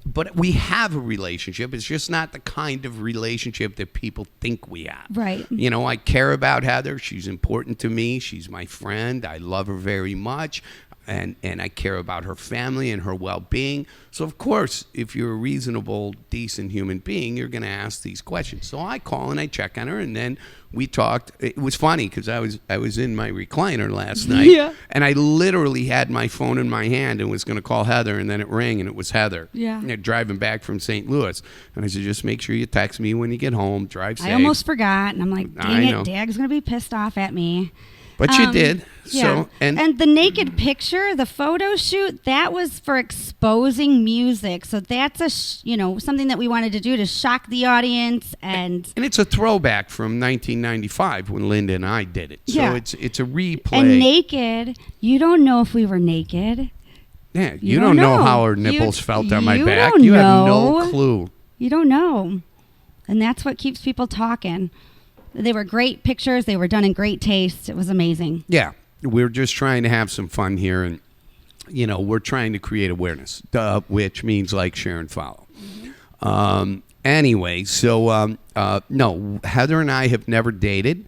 S2: But we have a relationship. It's just not the kind of relationship that people think we have.
S3: Right.
S2: I care about Heather. She's important to me. She's my friend. I love her very much. And I care about her family and her well-being. So, of course, if you're a reasonable, decent human being, you're going to ask these questions. So I call and I check on her, and then we talked. It was funny because I was in my recliner last night, and I literally had my phone in my hand and was going to call Heather, and then it rang, and it was Heather.
S3: Yeah.
S2: Driving back from St. Louis. And I said, just make sure you text me when you get home. Drive safe.
S3: I almost forgot, and I'm like, dang
S2: know.
S3: it, DAG's going to be pissed off at me.
S2: But you did.
S3: Yeah.
S2: So
S3: and the naked picture, the photo shoot, that was for exposing music. So that's something that we wanted to do to shock the audience, and
S2: it's a throwback from 1995 when Linda and I did it. So
S3: Yeah.
S2: it's a replay.
S3: And naked, you don't know if we were naked.
S2: Yeah, you don't know how her nipples felt on my
S3: you
S2: back.
S3: don't
S2: You have
S3: know.
S2: no clue.
S3: You don't know. And that's what keeps people talking. They were great pictures. They were done in great taste. It was amazing.
S2: Yeah, we're just trying to have some fun here, and we're trying to create awareness, which means like, share, and follow. Anyway, so no, Heather and I have never dated.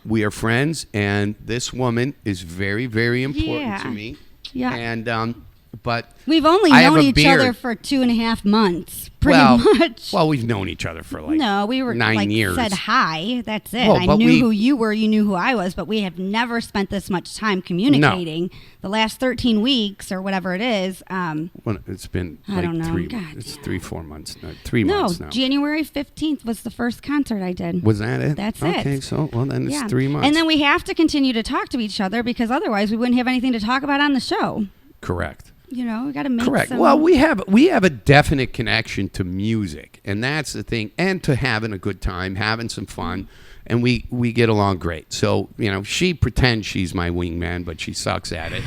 S2: We are friends, and this woman is very, very important to me.
S3: Yeah.
S2: And but
S3: we've only
S2: I have
S3: known
S2: a
S3: each other
S2: beard.
S3: for 2.5 months, pretty much.
S2: Well, we've known each other for like
S3: No, we were
S2: 9 years.
S3: said hi. That's it.
S2: Well,
S3: I
S2: but
S3: knew who you were. You knew who I was. But we have never spent this much time communicating. The last 13 weeks or whatever it is.
S2: Well, it's been
S3: I
S2: like
S3: don't know.
S2: 3.
S3: God
S2: It's
S3: damn
S2: 3-4 months. No, 3
S3: No,
S2: months now.
S3: January 15th was the first concert I did.
S2: Was that it?
S3: That's it.
S2: Okay, so well then it's 3 months.
S3: And then we have to continue to talk to each other because otherwise we wouldn't have anything to talk about on the show.
S2: Correct.
S3: We got to make
S2: Correct.
S3: some...
S2: Well, we have a definite connection to music, and that's the thing, and to having a good time, having some fun, and we get along great. So, she pretends she's my wingman, but she sucks at it.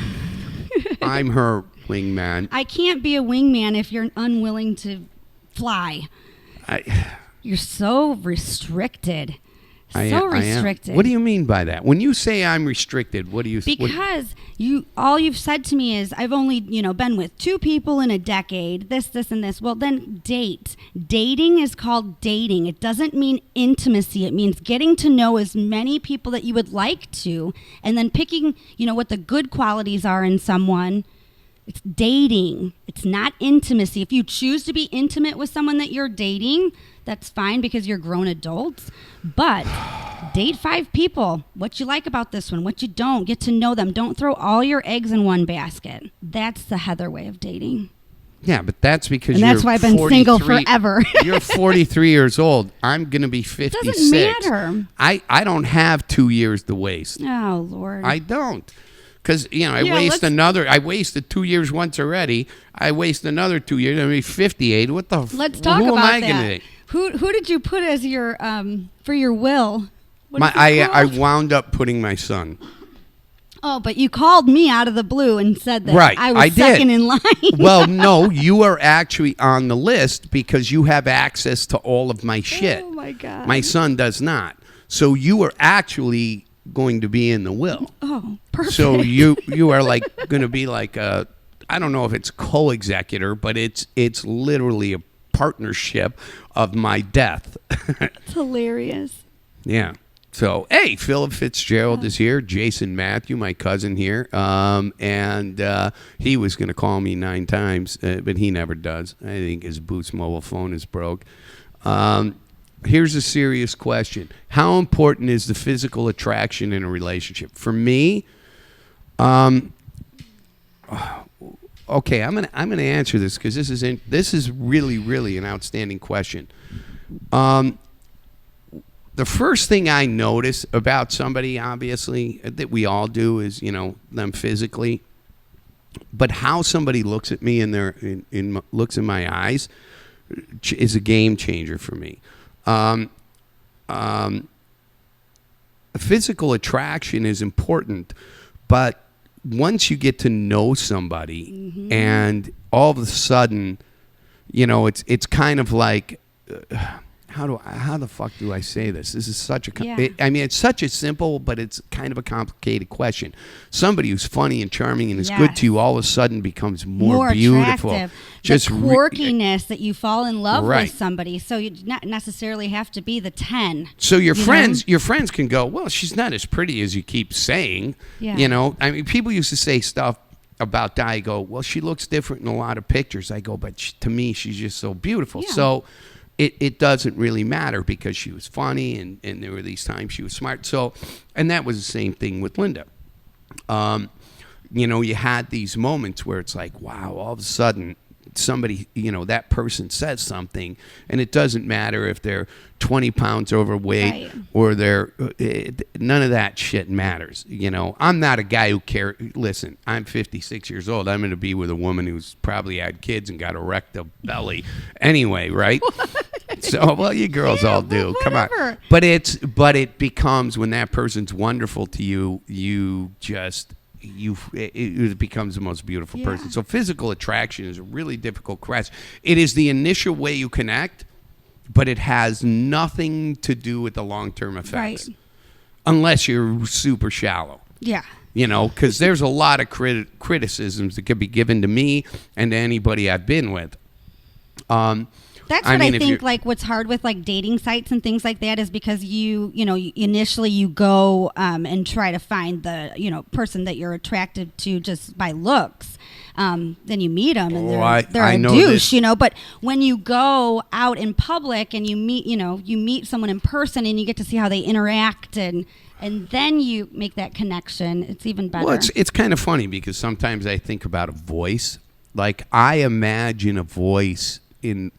S2: I'm her wingman.
S3: I can't be a wingman if you're unwilling to fly. You're so restricted. So restricted.
S2: What do you mean by that? When you say I'm restricted, what do you...
S3: Because all you've said to me is, I've only, been with 2 people in a decade, this, and this. Well, then date. Dating is called dating. It doesn't mean intimacy. It means getting to know as many people that you would like to, and then picking, what the good qualities are in someone. It's dating. It's not intimacy. If you choose to be intimate with someone that you're dating, that's fine because you're grown adults. But Date 5 people. What you like about this one, what you don't. Get to know them. Don't throw all your eggs in one basket. That's the Heather way of dating.
S2: Yeah, but that's because
S3: And that's
S2: you're
S3: why I've been single
S2: 43
S3: forever.
S2: You're 43 years old. I'm going to be 56.
S3: Doesn't matter.
S2: I don't have 2 years to waste.
S3: Oh, Lord.
S2: I don't. Because, I
S3: let's-
S2: wasted 2 years once already. I waste another 2 years. I'm going to be 58. What the
S3: Let's talk
S2: who
S3: about
S2: am I
S3: that.
S2: gonna date?
S3: Who did you put as your for your will? What is it
S2: I
S3: called?
S2: wound up putting my son.
S3: Oh, but you called me out of the blue and said that
S2: Right,
S3: I was
S2: I did.
S3: second in line.
S2: Well, no, you are actually on the list because you have access to all of my shit.
S3: Oh my God.
S2: My son does not. So you are actually going to be in the will.
S3: Oh, perfect.
S2: So you are like going to be like a, I don't know if it's co-executor, but it's literally a partnership of my death.
S3: It's hilarious.
S2: Yeah. So, hey, Philip Fitzgerald is here. Jason Matthew, my cousin here. And he was going to call me 9 times, but he never does. I think his Boost mobile phone is broke. Here's a serious question. How important is the physical attraction in a relationship? For me, okay, I'm gonna answer this because this is really an outstanding question. The first thing I notice about somebody, obviously, that we all do is, them physically. But how somebody looks at me and looks in my eyes is a game changer for me. Physical attraction is important, but once you get to know somebody and all of a sudden, it's kind of like... How the fuck do I say this? This is such a... it's such a simple, but it's kind of a complicated question. Somebody who's funny and charming and is good to you all of a sudden becomes more beautiful.
S3: Attractive.
S2: Just
S3: the quirkiness that you fall in love
S2: Right.
S3: with somebody. So you not necessarily have to be the 10.
S2: So your
S3: you
S2: friends
S3: know?
S2: can go, well, she's not as pretty as you keep saying.
S3: Yeah.
S2: People used to say stuff about Di. I go, well, she looks different in a lot of pictures. I go, but to me, she's just so beautiful.
S3: Yeah.
S2: So... It doesn't really matter because she was funny and there were these times she was smart. So, and that was the same thing with Linda. You had these moments where it's like, wow, all of a sudden somebody, that person says something, and it doesn't matter if they're 20 pounds overweight or they're, none of that shit matters. I'm not a guy who cares. Listen, I'm 56 years old. I'm going to be with a woman who's probably had kids and got a rectal belly anyway, right? So, well, you girls all do. Come on. But it becomes, when that person's wonderful to you, it becomes the most beautiful person. So physical attraction is a really difficult question. It is the initial way you connect, but it has nothing to do with the long-term effects.
S3: Right.
S2: Unless you're super shallow.
S3: Yeah.
S2: Because there's a lot of criticisms that could be given to me and to anybody I've been with.
S3: That's what I think, like, what's hard with, like, dating sites and things like that is because initially you go and try to find the, person that you're attracted to just by looks. Then you meet them and they're a douche, But when you go out in public and you meet someone in person and you get to see how they interact and then you make that connection, it's even better.
S2: Well, it's kind of funny because sometimes I think about a voice. Like, I imagine a voice in...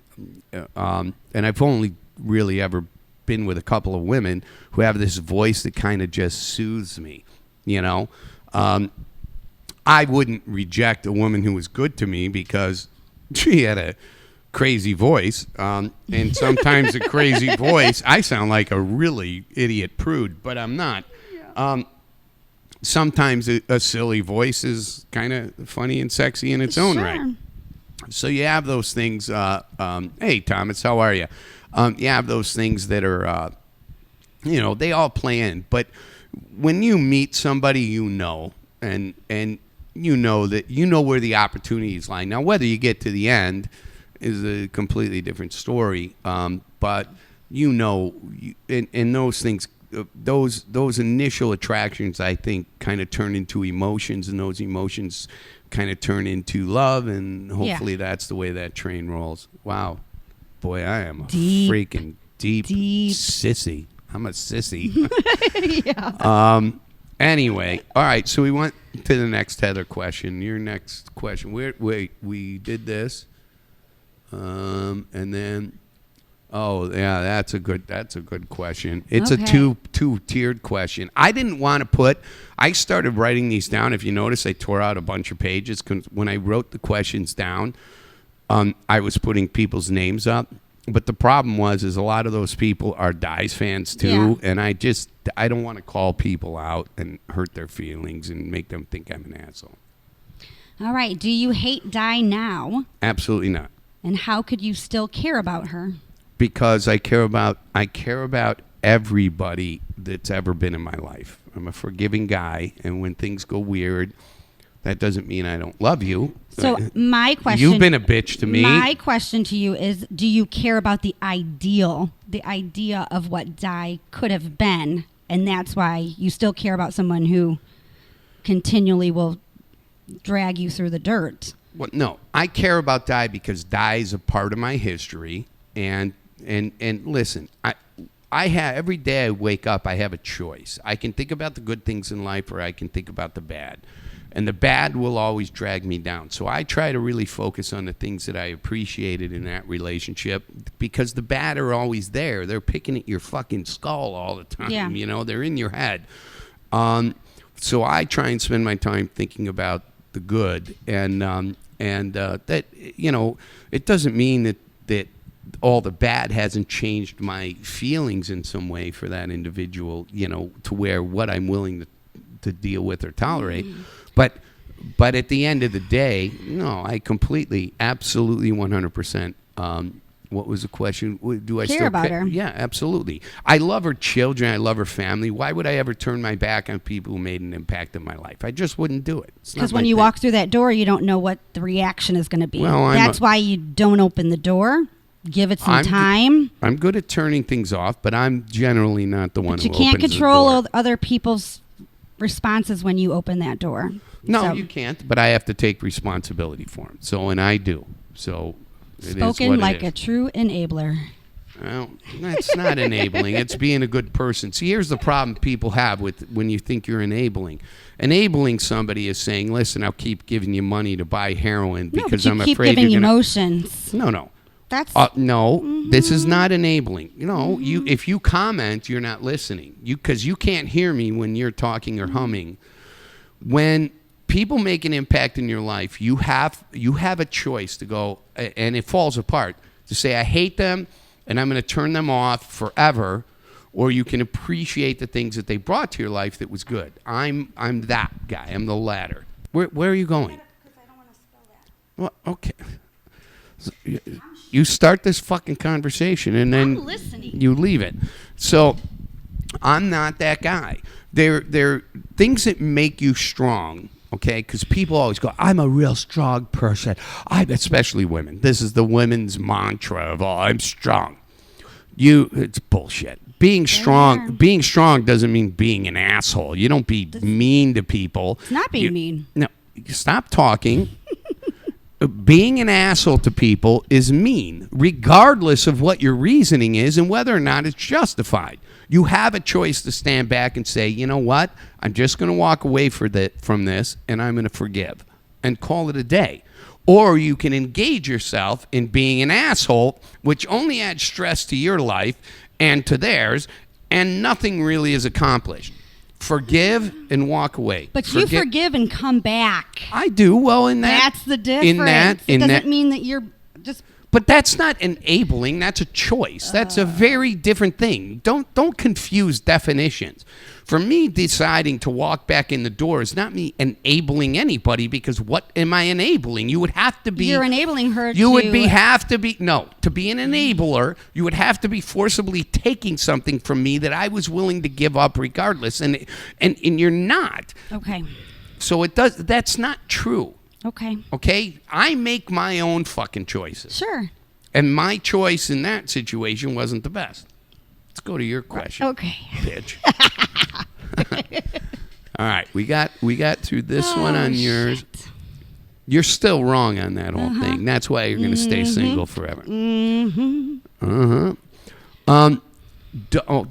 S2: and I've only really ever been with a couple of women who have this voice that kind of just soothes me, I wouldn't reject a woman who was good to me because she had a crazy voice, and sometimes a crazy voice, I sound like a really idiot prude, but I'm not. Sometimes a silly voice is kind of funny and sexy in its own right. So you have those things. Hey, Thomas, how are you? You have those things that are, they all play in. But when you meet somebody, and that where the opportunities lie. Now, whether you get to the end is a completely different story. But and those things, those initial attractions, I think, kind of turn into emotions, and those emotions kind of turn into love, and hopefully that's the way that train rolls. Wow. Boy, I am a freaking deep sissy. I'm a sissy. Anyway, all right. So we went to the next Heather question. Your next question. We did this, and then, oh yeah, that's a good question. It's
S3: Okay.
S2: a two-tiered question. I didn't want to put. I started writing these down. If you notice, I tore out a bunch of pages 'cause when I wrote the questions down, I was putting people's names up. But the problem is a lot of those people are Dies fans too,
S3: Yeah.
S2: and I don't want to call people out and hurt their feelings and make them think I'm an asshole.
S3: All right. Do you hate Di now?
S2: Absolutely not,
S3: And how could you still care about her?
S2: because I care about everybody that's ever been in my life. I'm a forgiving guy, and when things go weird, that doesn't mean I don't love you.
S3: So my question.
S2: You've been a bitch to me.
S3: My question to you is: do you care about the idea of what Di could have been, and that's why you still care about someone who continually will drag you through the dirt?
S2: Well, no, I care about Di because Di is a part of my history, and listen, I have every day I wake up, I have a choice. I can think about the good things in life, or I can think about the bad, and the bad will always drag me down. So I try to really focus on the things that I appreciated in that relationship, because the bad are always there. They're picking at your fucking skull all the time.
S3: Yeah.
S2: You know, they're in your head. So I try and spend my time thinking about the good, and that, you know, it doesn't mean that all the bad hasn't changed my feelings in some way for that individual, you know, to where what I'm willing to deal with or tolerate. But at the end of the day, no, I completely, absolutely, 100%. What was the question? Do I
S3: Care
S2: still
S3: about her.
S2: Yeah, absolutely. I love her children. I love her family. Why would I ever turn my back on people who made an impact in my life? I just wouldn't do it. It's not
S3: Because
S2: my
S3: when you
S2: thing.
S3: walk through that door, you don't know what the reaction is going to be.
S2: Well,
S3: That's why you don't open the door. Give it some
S2: I'm
S3: time.
S2: I'm good at turning things off, but I'm generally not the one
S3: But
S2: who
S3: you can't
S2: opens the
S3: control
S2: door.
S3: other people's responses when you open that door.
S2: No,
S3: So,
S2: you can't, but I have to take responsibility for them. So, and I do. So, it is
S3: spoken
S2: what it
S3: like
S2: is.
S3: a true enabler.
S2: Well, that's not enabling. It's being a good person. See, here's the problem people have with when you think you're enabling. Enabling somebody is saying, "Listen, I'll keep giving you money to buy heroin
S3: No,
S2: because
S3: but you
S2: I'm
S3: keep
S2: afraid
S3: giving
S2: you're gonna."
S3: emotions.
S2: No.
S3: That's
S2: No, this is not enabling. You know, if you comment, you're not listening. Because you can't hear me when you're talking or humming. When people make an impact in your life, you have a choice to go, and it falls apart, to say, I hate them and I'm going to turn them off forever, or you can appreciate the things that they brought to your life that was good. I'm that guy. I'm the latter. Where are you going? Well, okay. You start this fucking conversation and then
S3: I'm listening.
S2: you leave it. So I'm not that guy. They're things that make you strong, okay? Because people always go, I'm a real strong person. Especially women. This is the women's mantra of all. I'm strong. It's bullshit. Being strong doesn't mean being an asshole. You don't be mean to people.
S3: It's not being mean.
S2: No, stop talking. Being an asshole to people is mean, regardless of what your reasoning is and whether or not it's justified. You have a choice to stand back and say, you know what? I'm just going to walk away from this, and I'm going to forgive and call it a day. Or you can engage yourself in being an asshole, which only adds stress to your life and to theirs, and nothing really is accomplished. Forgive and walk away.
S3: But you forgive and come back.
S2: I do. Well, in that.
S3: That's the difference. It doesn't mean that you're just.
S2: But that's not enabling. That's a choice. That's a very different thing. Don't confuse definitions. For me, deciding to walk back in the door is not me enabling anybody, because what am I enabling? You would have to be.
S3: You're enabling her.
S2: You would have to be to be an enabler. You would have to be forcibly taking something from me that I was willing to give up regardless, and you're not.
S3: Okay.
S2: So that's not true.
S3: Okay.
S2: Okay? I make my own fucking choices.
S3: Sure.
S2: And my choice in that situation wasn't the best. Let's go to your question.
S3: Okay.
S2: Bitch. All right, we got through this one on yours.
S3: Shit.
S2: You're still wrong on that whole thing. That's why you're going to stay single forever.
S3: Mm-hmm.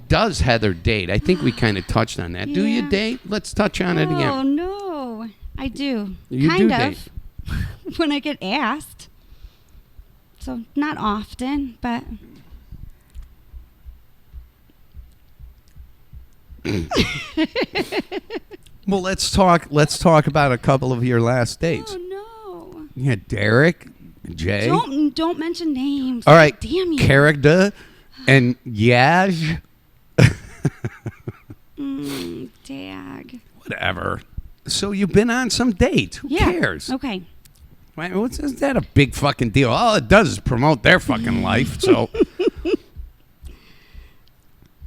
S2: Does Heather date? I think we kind of touched on that. Do you
S3: Yeah.
S2: date? Let's touch on it
S3: Oh
S2: again.
S3: no, I do.
S2: You
S3: kind
S2: do
S3: of.
S2: date.
S3: When I get asked. So not often, but
S2: Well, let's talk about a couple of your last dates.
S3: oh no.
S2: Yeah, Derek, Jay.
S3: Don't mention names.
S2: All right,
S3: Damn you.
S2: Character and Yaj.
S3: DAG.
S2: Whatever. So you've been on some dates. Who cares?
S3: Okay.
S2: Why, is that a big fucking deal? All it does is promote their fucking life. So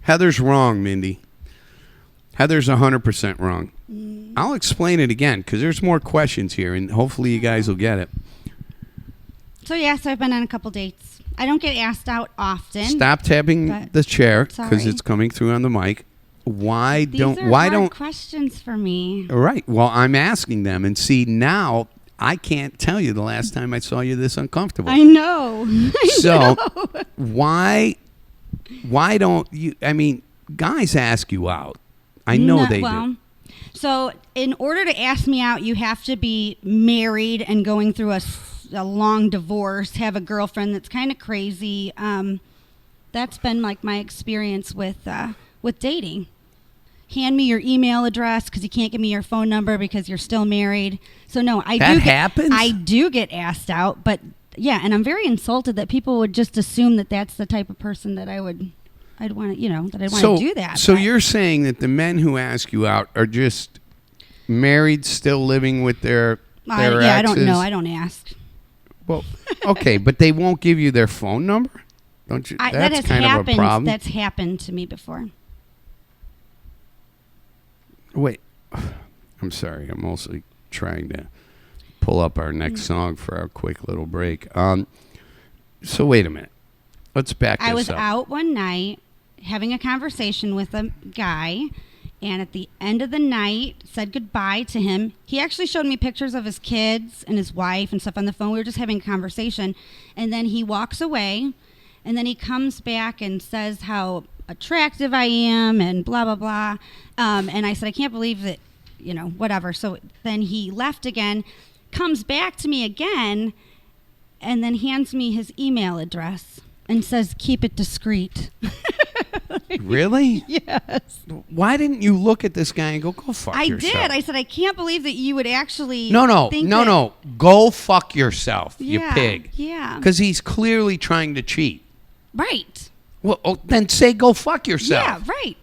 S2: Heather's wrong, Mindy. Heather's 100% wrong. I'll explain it again because there's more questions here, and hopefully you guys will get it.
S3: So yes, I've been on a couple dates. I don't get asked out often.
S2: Stop tapping
S3: but-
S2: the chair because
S3: sorry.
S2: it's coming through on the mic. Why
S3: These
S2: don't?
S3: are
S2: Why
S3: hard
S2: don't?
S3: questions for me?
S2: All right. Well, I'm asking them, and see now I can't tell you the last time I saw you this uncomfortable.
S3: I know.
S2: So why don't you? I mean, guys ask you out. I know they do.
S3: So in order to ask me out, you have to be married and going through a long divorce, have a girlfriend that's kind of crazy. That's been like my experience with dating. Hand me your email address because you can't give me your phone number because you're still married. So no,
S2: happens?
S3: I do get asked out, but yeah, and I'm very insulted that people would just assume that that's the type of person that I'd want to do that.
S2: So
S3: but-
S2: you're saying that the men who ask you out are just married, still living with their exes?
S3: I don't know. I don't ask.
S2: Well, okay, but they won't give you their phone number? Don't you?
S3: That
S2: That's
S3: has
S2: kind of a
S3: happened.
S2: problem.
S3: That's happened to me before.
S2: Wait, I'm sorry. I'm mostly trying to pull up our next song for our quick little break. So wait a minute. Let's back this up.
S3: I was out one night having a conversation with a guy, and at the end of the night said goodbye to him. He actually showed me pictures of his kids and his wife and stuff on the phone. We were just having a conversation, and then he walks away, and then he comes back and says how attractive I am and blah blah blah. And I said, I can't believe that, whatever. So then he left again, comes back to me again, and then hands me his email address and says, keep it discreet.
S2: Really?
S3: Yes.
S2: Why didn't you look at this guy and go fuck
S3: I
S2: yourself?
S3: did. I said, I can't believe that you would actually
S2: No.
S3: think that-
S2: Go fuck yourself, you
S3: Yeah,
S2: pig.
S3: yeah.
S2: Because he's clearly trying to cheat.
S3: Right.
S2: Well, then say go fuck yourself.
S3: Yeah, right.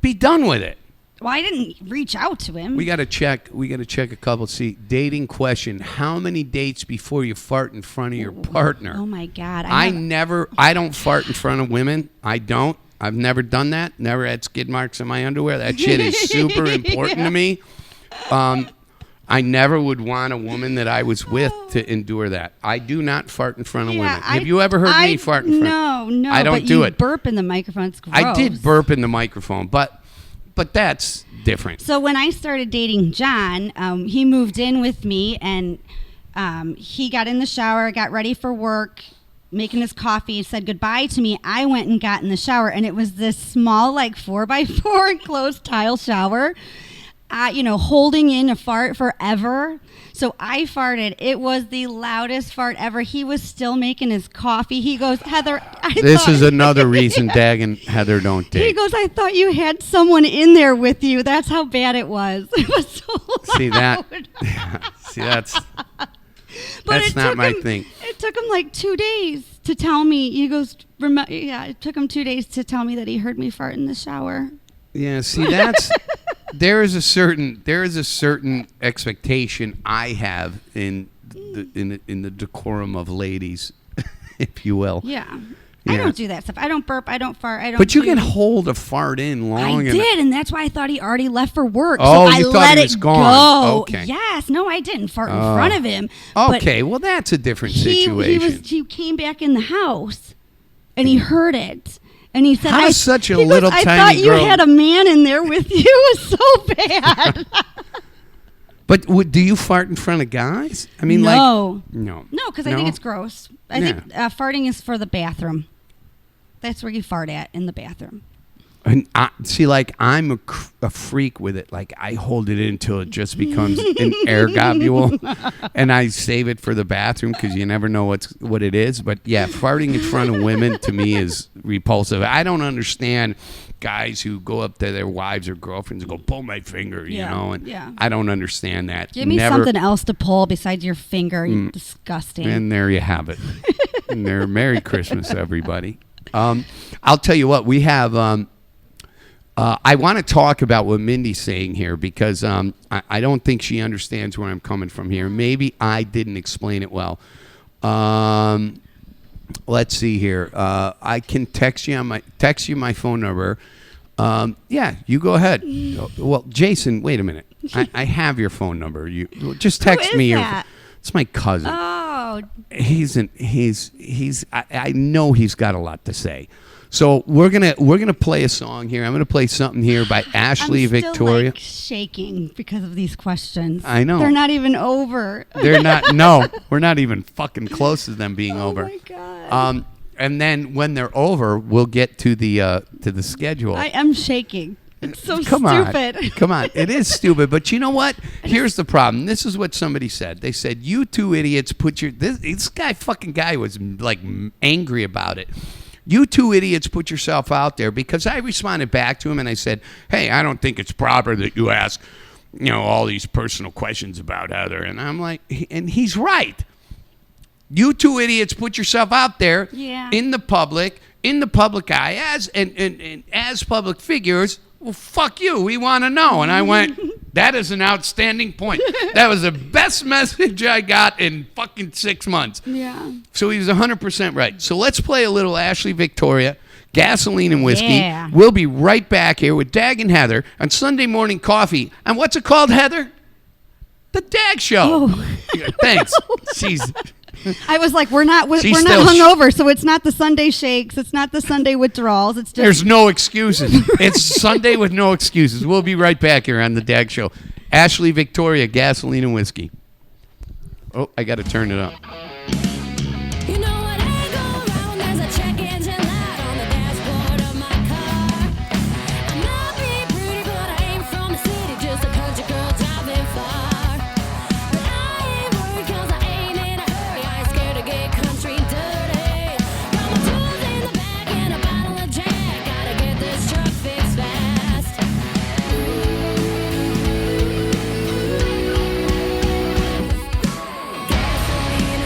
S2: Be done with it.
S3: Well, I didn't reach out to him.
S2: We got to check a couple. See, dating question. How many dates before you fart in front of your partner?
S3: Oh my God.
S2: I don't fart in front of women. I don't. I've never done that. Never had skid marks on my underwear. That shit is super important to me. I never would want a woman that I was with to endure that. I do not fart in front of women. Have you ever heard me fart in front?
S3: No.
S2: I don't
S3: but
S2: do
S3: you
S2: it.
S3: Burp in the microphone. It's gross.
S2: I did burp in the microphone, but that's different.
S3: So when I started dating John, he moved in with me, and he got in the shower, got ready for work, making his coffee, said goodbye to me. I went and got in the shower, and it was this small, like 4x4 enclosed tile shower. Holding in a fart forever. So I farted. It was the loudest fart ever. He was still making his coffee. He goes, Heather,
S2: This is another reason Dag and Heather don't
S3: He
S2: date.
S3: goes, I thought you had someone in there with you. That's how bad it was. It was so loud.
S2: See that? See, that's
S3: But
S2: not my thing.
S3: It took him like 2 days to tell me. He goes, it took him 2 days to tell me that he heard me fart in the shower.
S2: Yeah, see, that's there is a certain expectation I have in the decorum of ladies, if you will.
S3: Yeah. I don't do that stuff. I don't burp. I don't fart. I don't.
S2: But you
S3: do-
S2: can hold a fart in long.
S3: I did, and that's why I thought he already left for work.
S2: Oh,
S3: so I
S2: you thought
S3: let
S2: he was
S3: it
S2: gone.
S3: go.
S2: Okay.
S3: Yes. No, I didn't fart in front of him. but
S2: Okay, well that's a different
S3: He
S2: situation.
S3: came back in the house, and he heard it. And he said,
S2: How does such a
S3: he goes,
S2: little
S3: I
S2: tiny
S3: thought you
S2: girl-
S3: had a man in there with you. It was so bad.
S2: But do you fart in front of guys? I mean,
S3: no.
S2: no,
S3: No, because I think it's gross. I
S2: Yeah.
S3: think farting is for the bathroom. That's where you fart at in the bathroom.
S2: And see, like, I'm a freak with it. Like, I hold it in until it just becomes an air globule, and I save it for the bathroom because you never know what it is. But yeah, farting in front of women to me is repulsive. I don't understand guys who go up to their wives or girlfriends and go, pull my finger, you know? And I don't understand that.
S3: Give me something else to pull besides your finger. You disgusting.
S2: And there you have it. And there, Merry Christmas, everybody. I'll tell you what, we have. I want to talk about what Mindy's saying here because I don't think she understands where I'm coming from here. Maybe I didn't explain it well. Let's see here. I can text you my phone number. Yeah, you go ahead. Well, Jason, wait a minute. I have your phone number. You just text me. It's my cousin.
S3: Oh,
S2: I know he's got a lot to say. So we're gonna play a song here. I'm gonna play something here by Ashley Victoria.
S3: I'm still shaking because of these questions.
S2: I know
S3: they're not even over.
S2: They're not. No, we're not even fucking close to them being over.
S3: Oh my god.
S2: And then when they're over, we'll get to the schedule.
S3: I am shaking. It's so
S2: Come
S3: stupid.
S2: Come on. It is stupid, but you know what? Here's the problem. This is what somebody said. They said, "You two idiots put your this guy was like angry about it. You two idiots put yourself out there," because I responded back to him and I said, "Hey, I don't think it's proper that you ask, all these personal questions about Heather." And I'm like, and he's right. You two idiots put yourself out there in the public eye as public figures. Well, fuck you. We want to know. And I went, that is an outstanding point. That was the best message I got in fucking 6 months.
S3: Yeah.
S2: So he was 100% right. So let's play a little Ashley Victoria, Gasoline and Whiskey.
S3: Yeah.
S2: We'll be right back here with Dag and Heather on Sunday Morning Coffee. And what's it called, Heather? The Dag Show.
S3: Oh.
S2: Yeah, thanks. Jeez.
S3: I was like, we're not
S2: She's
S3: not
S2: still
S3: hungover, so it's not the Sunday shakes, it's not the Sunday withdrawals. It's just
S2: There's no excuses. It's Sunday with no excuses. We'll be right back here on the Dag Show. Ashley Victoria, Gasoline and Whiskey. Oh, I got to turn it up.
S7: You know what I go around, there's a check engine light on the dashboard of my car. I might be pretty, but I ain't from the city, just a country girl driving far. But I ain't worried 'cause I ain't in a hurry, I ain't scared to get country dirty. Got my tools in the back and a bottle of Jack, gotta get this truck fixed fast. Gasoline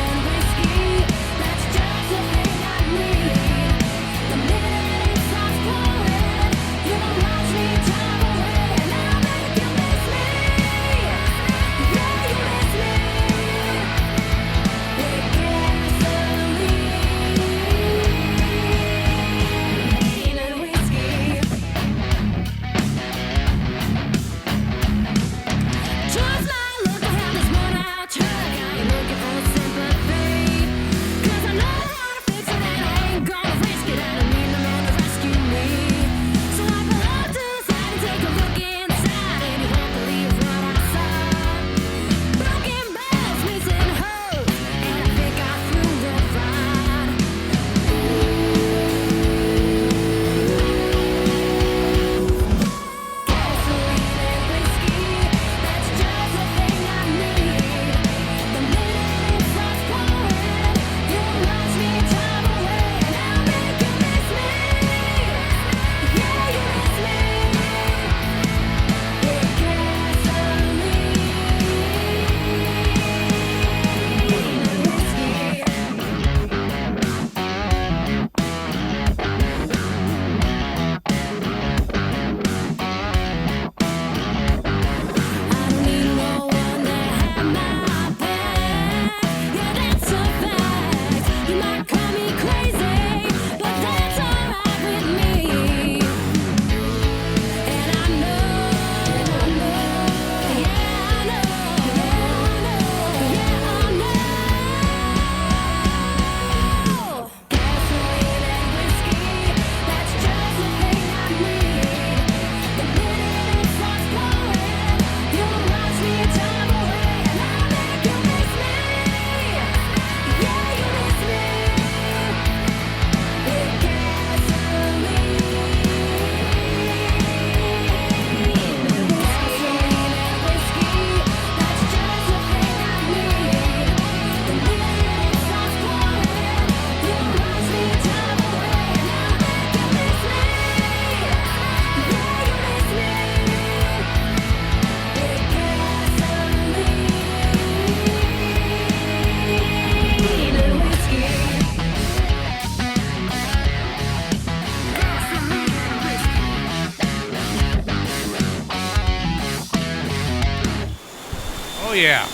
S2: yeah.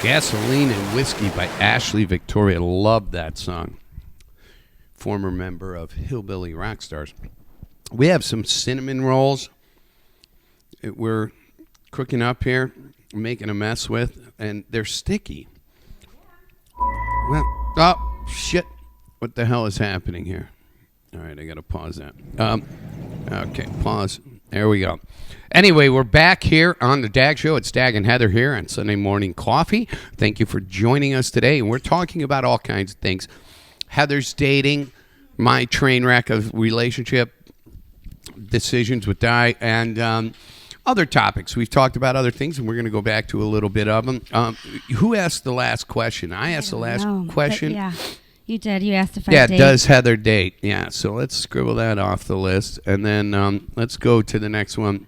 S2: Gasoline and Whiskey by Ashley Victoria. Love that song. Former member of Hillbilly Rockstars. We have some cinnamon rolls that we're cooking up here, making a mess with, and they're sticky. Well, oh, shit. What the hell is happening here? All right, I got to pause that. Okay, pause. There we go. Anyway, we're back here on the DAG Show. It's DAG and Heather here on Sunday Morning Coffee. Thank you for joining us today. And we're talking about all kinds of things. Heather's dating, my train wreck of relationship, decisions with Di, and other topics. We've talked about other things, and we're going to go back to a little bit of them. Who asked the last question? I asked the last question.
S3: Yeah, you did. You asked if I
S2: Yeah,
S3: date.
S2: does Heather date? Yeah, so let's scribble that off the list, and then let's go to the next one.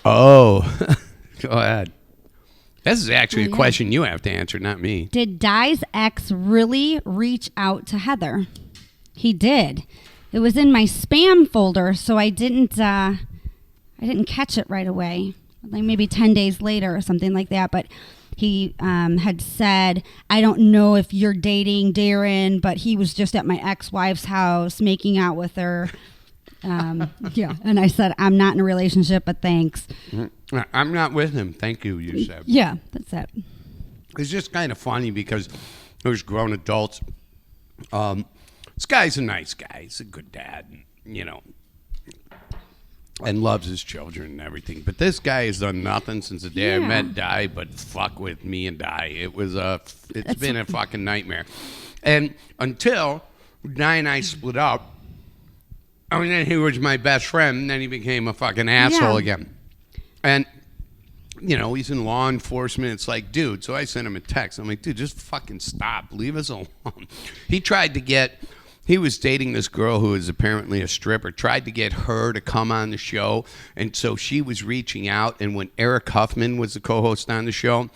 S2: Oh, go ahead. This is actually a question you have to answer, not me.
S3: Did Di's ex really reach out to Heather? He did. It was in my spam folder, so I didn't catch it right away. Like maybe 10 days later or something like that. But he had said, I don't know if you're dating Darren, but he was just at my ex-wife's house making out with her. Yeah. And I said, I'm not in a relationship, but thanks.
S2: I'm not with him. Thank you, you said.
S3: Yeah, that's it.
S2: It's just kind of funny because there's grown adults. This guy's a nice guy. He's a good dad, you know, and loves his children and everything. But this guy has done nothing since the day I met Di but fuck with me and Di. It's been a fucking nightmare. And until Di and I split up, I mean, then he was my best friend, and then he became a fucking asshole again. And, you know, he's in law enforcement. It's like, dude, so I sent him a text. I'm like, dude, just fucking stop. Leave us alone. He was dating this girl who is apparently a stripper, tried to get her to come on the show. And so she was reaching out. And when Eric Huffman was the co-host on the show,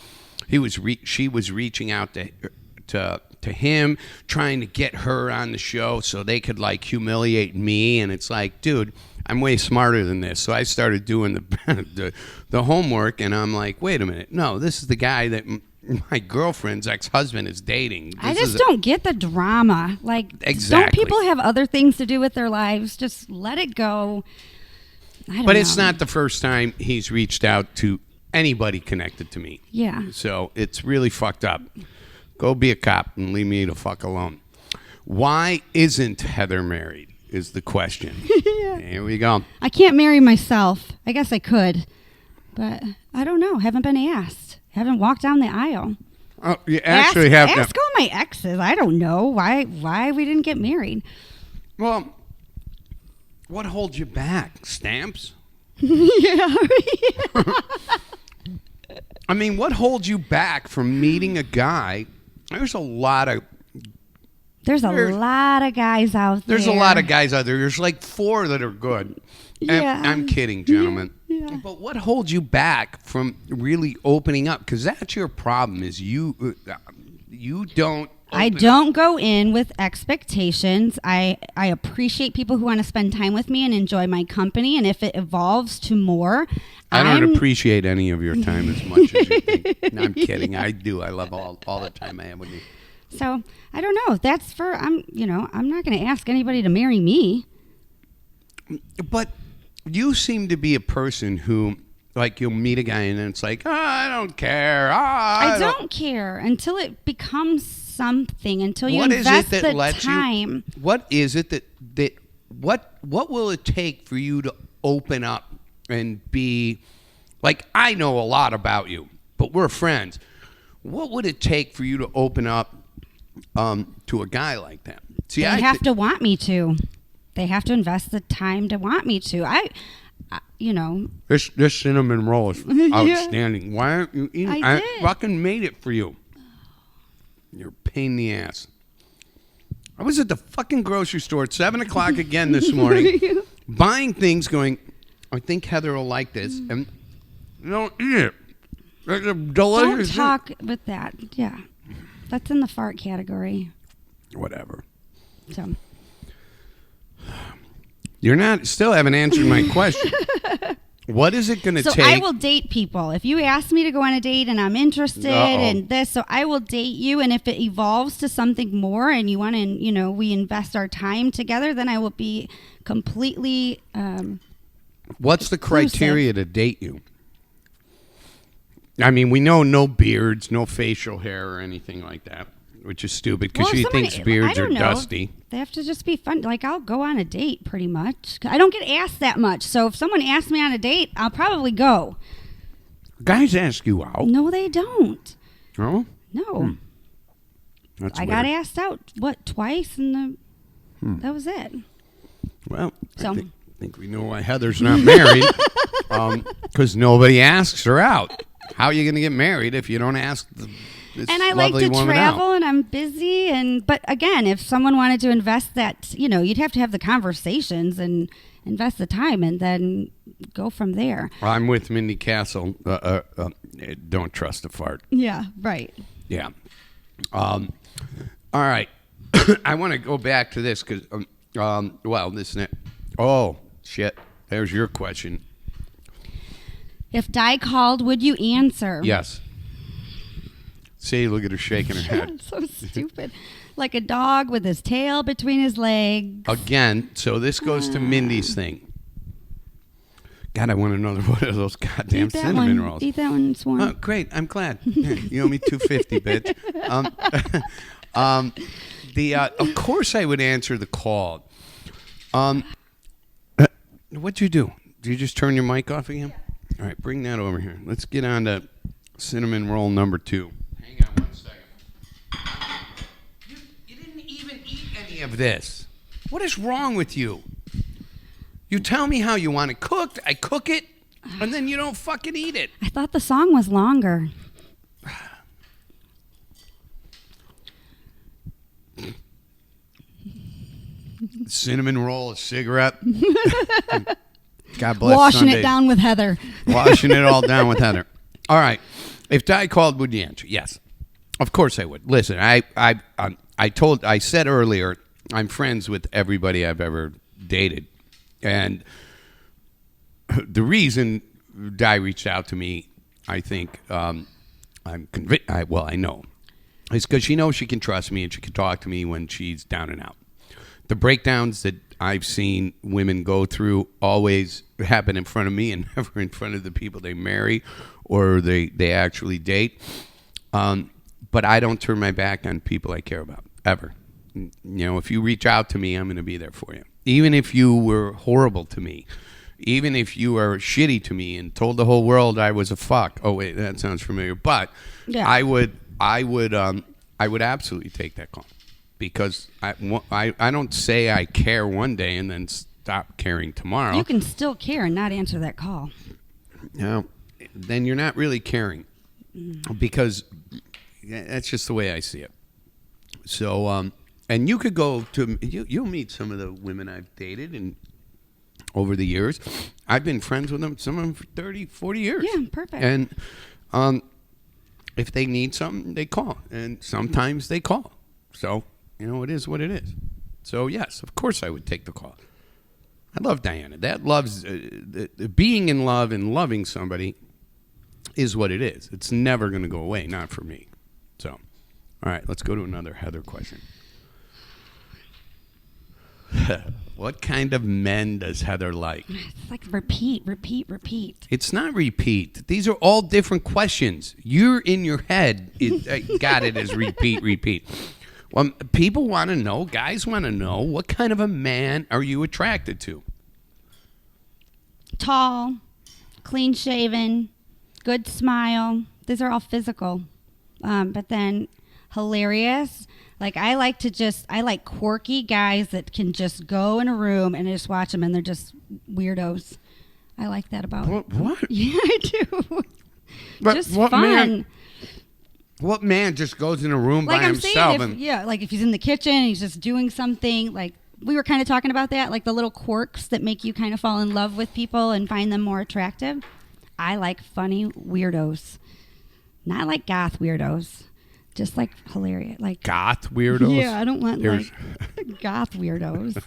S2: she was reaching out to him, trying to get her on the show so they could like humiliate me. And it's like, dude, I'm way smarter than this. So I started doing the homework, and I'm like, wait a minute. No, this is the guy that my girlfriend's ex-husband is dating.
S3: I just don't get the drama. Like,
S2: exactly.
S3: Don't people have other things to do with their lives? Just let it go. I don't know.
S2: It's not the first time he's reached out to anybody connected to me.
S3: Yeah.
S2: So it's really fucked up. Go be a cop and leave me the fuck alone. Why isn't Heather married is the question. Here we go.
S3: I can't marry myself. I guess I could, but I don't know. Haven't been asked. Haven't walked down the aisle.
S2: Oh, you actually have to.
S3: Ask all my exes. I don't know why we didn't get married.
S2: Well, what holds you back? Stamps?
S3: Yeah.
S2: I mean, what holds you back from meeting a guy? There's a lot of
S3: guys out there.
S2: There's a lot of guys out there. There's like 4 that are good.
S3: Yeah.
S2: I'm kidding, gentlemen.
S3: Yeah.
S2: But what holds you back from really opening up? Because that's your problem. Is you don't.
S3: I don't go in with expectations. I appreciate people who want to spend time with me and enjoy my company. And if it evolves to more,
S2: I don't appreciate any of your time as much as you think. No, I'm kidding. I do. I love all the time I have with you.
S3: So I don't know. That's for I'm not going to ask anybody to marry me.
S2: But you seem to be a person who, like, you'll meet a guy and then it's like, I don't care.
S3: I don't care until it becomes something. Until you
S2: what
S3: invest
S2: is it that
S3: the
S2: lets
S3: time.
S2: What is it that what will it take for you to open up and be like? I know a lot about you, but we're friends. What would it take for you to open up to a guy like that? See,
S3: They have to want me to. They have to invest the time to want me to.
S2: This cinnamon roll is outstanding. Why aren't you eating? I fucking made it for you. You're a pain in the ass. I was at the fucking grocery store at 7 o'clock again this morning, buying things going, I think Heather will like this, and you don't eat it. It's a delicious.
S3: Don't talk with that. Yeah. That's in the fart category.
S2: Whatever.
S3: So.
S2: Still haven't answered my question. What is it going to
S3: So
S2: take?
S3: I will date people. If you ask me to go on a date and I'm interested in this, so I will date you. And if it evolves to something more and you want to, we invest our time together, then I will be completely.
S2: What's the criteria to date you? I mean, we know no beards, no facial hair or anything like that, which is stupid because she thinks beards are dusty.
S3: They have to just be fun. Like, I'll go on a date pretty much. I don't get asked that much. So if someone asks me on a date, I'll probably go.
S2: Guys ask you out.
S3: No, they don't.
S2: No?
S3: No.
S2: That's
S3: I
S2: weird.
S3: got asked out, twice? And that was it.
S2: Well,
S3: So-
S2: I think we know why Heather's not married. Because nobody asks her out. How are you going to get married if you don't ask this
S3: And I like
S2: lovely
S3: to
S2: woman
S3: travel,
S2: out?
S3: and I'm busy. But again, if someone wanted to invest that, you'd have to have the conversations and invest the time, and then go from there.
S2: I'm with Mindy Castle. Don't trust a fart.
S3: Yeah, right.
S2: Yeah. All right. I want to go back to this because, this. Oh, shit. There's your question.
S3: If Di called, would you answer?
S2: Yes. See, look at her shaking her head.
S3: So stupid. Like a dog with his tail between his legs.
S2: Again, so this goes to Mindy's thing. God, I want another one of those goddamn
S3: Eat that
S2: cinnamon
S3: one.
S2: rolls.
S3: Eat that one, Swan.
S2: Oh, great! I'm glad. Yeah, you owe me $250, bitch. Of course, I would answer the call. What'd you do? Did you just turn your mic off again? All right, bring that over here. Let's get on to cinnamon roll number 2. Hang on 1 second. You didn't even eat any of this. What is wrong with you? You tell me how you want it cooked. I cook it, and then you don't fucking eat it.
S3: I thought the song was longer.
S2: Cinnamon roll, a cigarette. God bless
S3: Washing
S2: Sunday.
S3: it down with Heather.
S2: Washing it all down with Heather. All right. If Di called, would you answer? Yes. Of course I would. Listen, I said earlier, I'm friends with everybody I've ever dated. And the reason Di reached out to me, I think, I'm convinced, I know, is because she knows she can trust me and she can talk to me when she's down and out. The breakdowns that I've seen women go through always happen in front of me and never in front of the people they marry or they actually date. But I don't turn my back on people I care about, ever. If you reach out to me, I'm going to be there for you. Even if you were horrible to me, even if you were shitty to me and told the whole world I was a fuck. Oh, wait, that sounds familiar. But
S3: Yeah.
S2: I would absolutely take that call. Because I don't say I care one day and then stop caring tomorrow.
S3: You can still care and not answer that call.
S2: No, then you're not really caring. Because that's just the way I see it. So, and you could go to, you'll meet some of the women I've dated and over the years. I've been friends with them, some of them for 30, 40 years.
S3: Yeah, perfect.
S2: And if they need something, they call. And sometimes they call. So, it is what it is. So, yes, of course I would take the call. I love Diana. That loves, being in love and loving somebody is what it is. It's never going to go away, not for me. So, all right, let's go to another Heather question. What kind of men does Heather like?
S3: It's like repeat.
S2: It's not repeat. These are all different questions. You're in your head. Got it as repeat. Well, people want to know, guys want to know, what kind of a man are you attracted to?
S3: Tall, clean shaven, good smile. These are all physical. But then hilarious. Like I like quirky guys that can just go in a room and just watch them and they're just weirdos. I like that about
S2: What?
S3: Yeah, I do.
S2: But
S3: Just
S2: what
S3: fun.
S2: What man just goes in a room
S3: Like
S2: by
S3: I'm
S2: himself?
S3: saying, like if he's in the kitchen, he's just doing something. Like we were kind of talking about that, like the little quirks that make you kind of fall in love with people and find them more attractive. I like funny weirdos, not like goth weirdos, just like hilarious, like
S2: Goth weirdos?
S3: Yeah, I don't want
S2: Here's-
S3: like goth weirdos.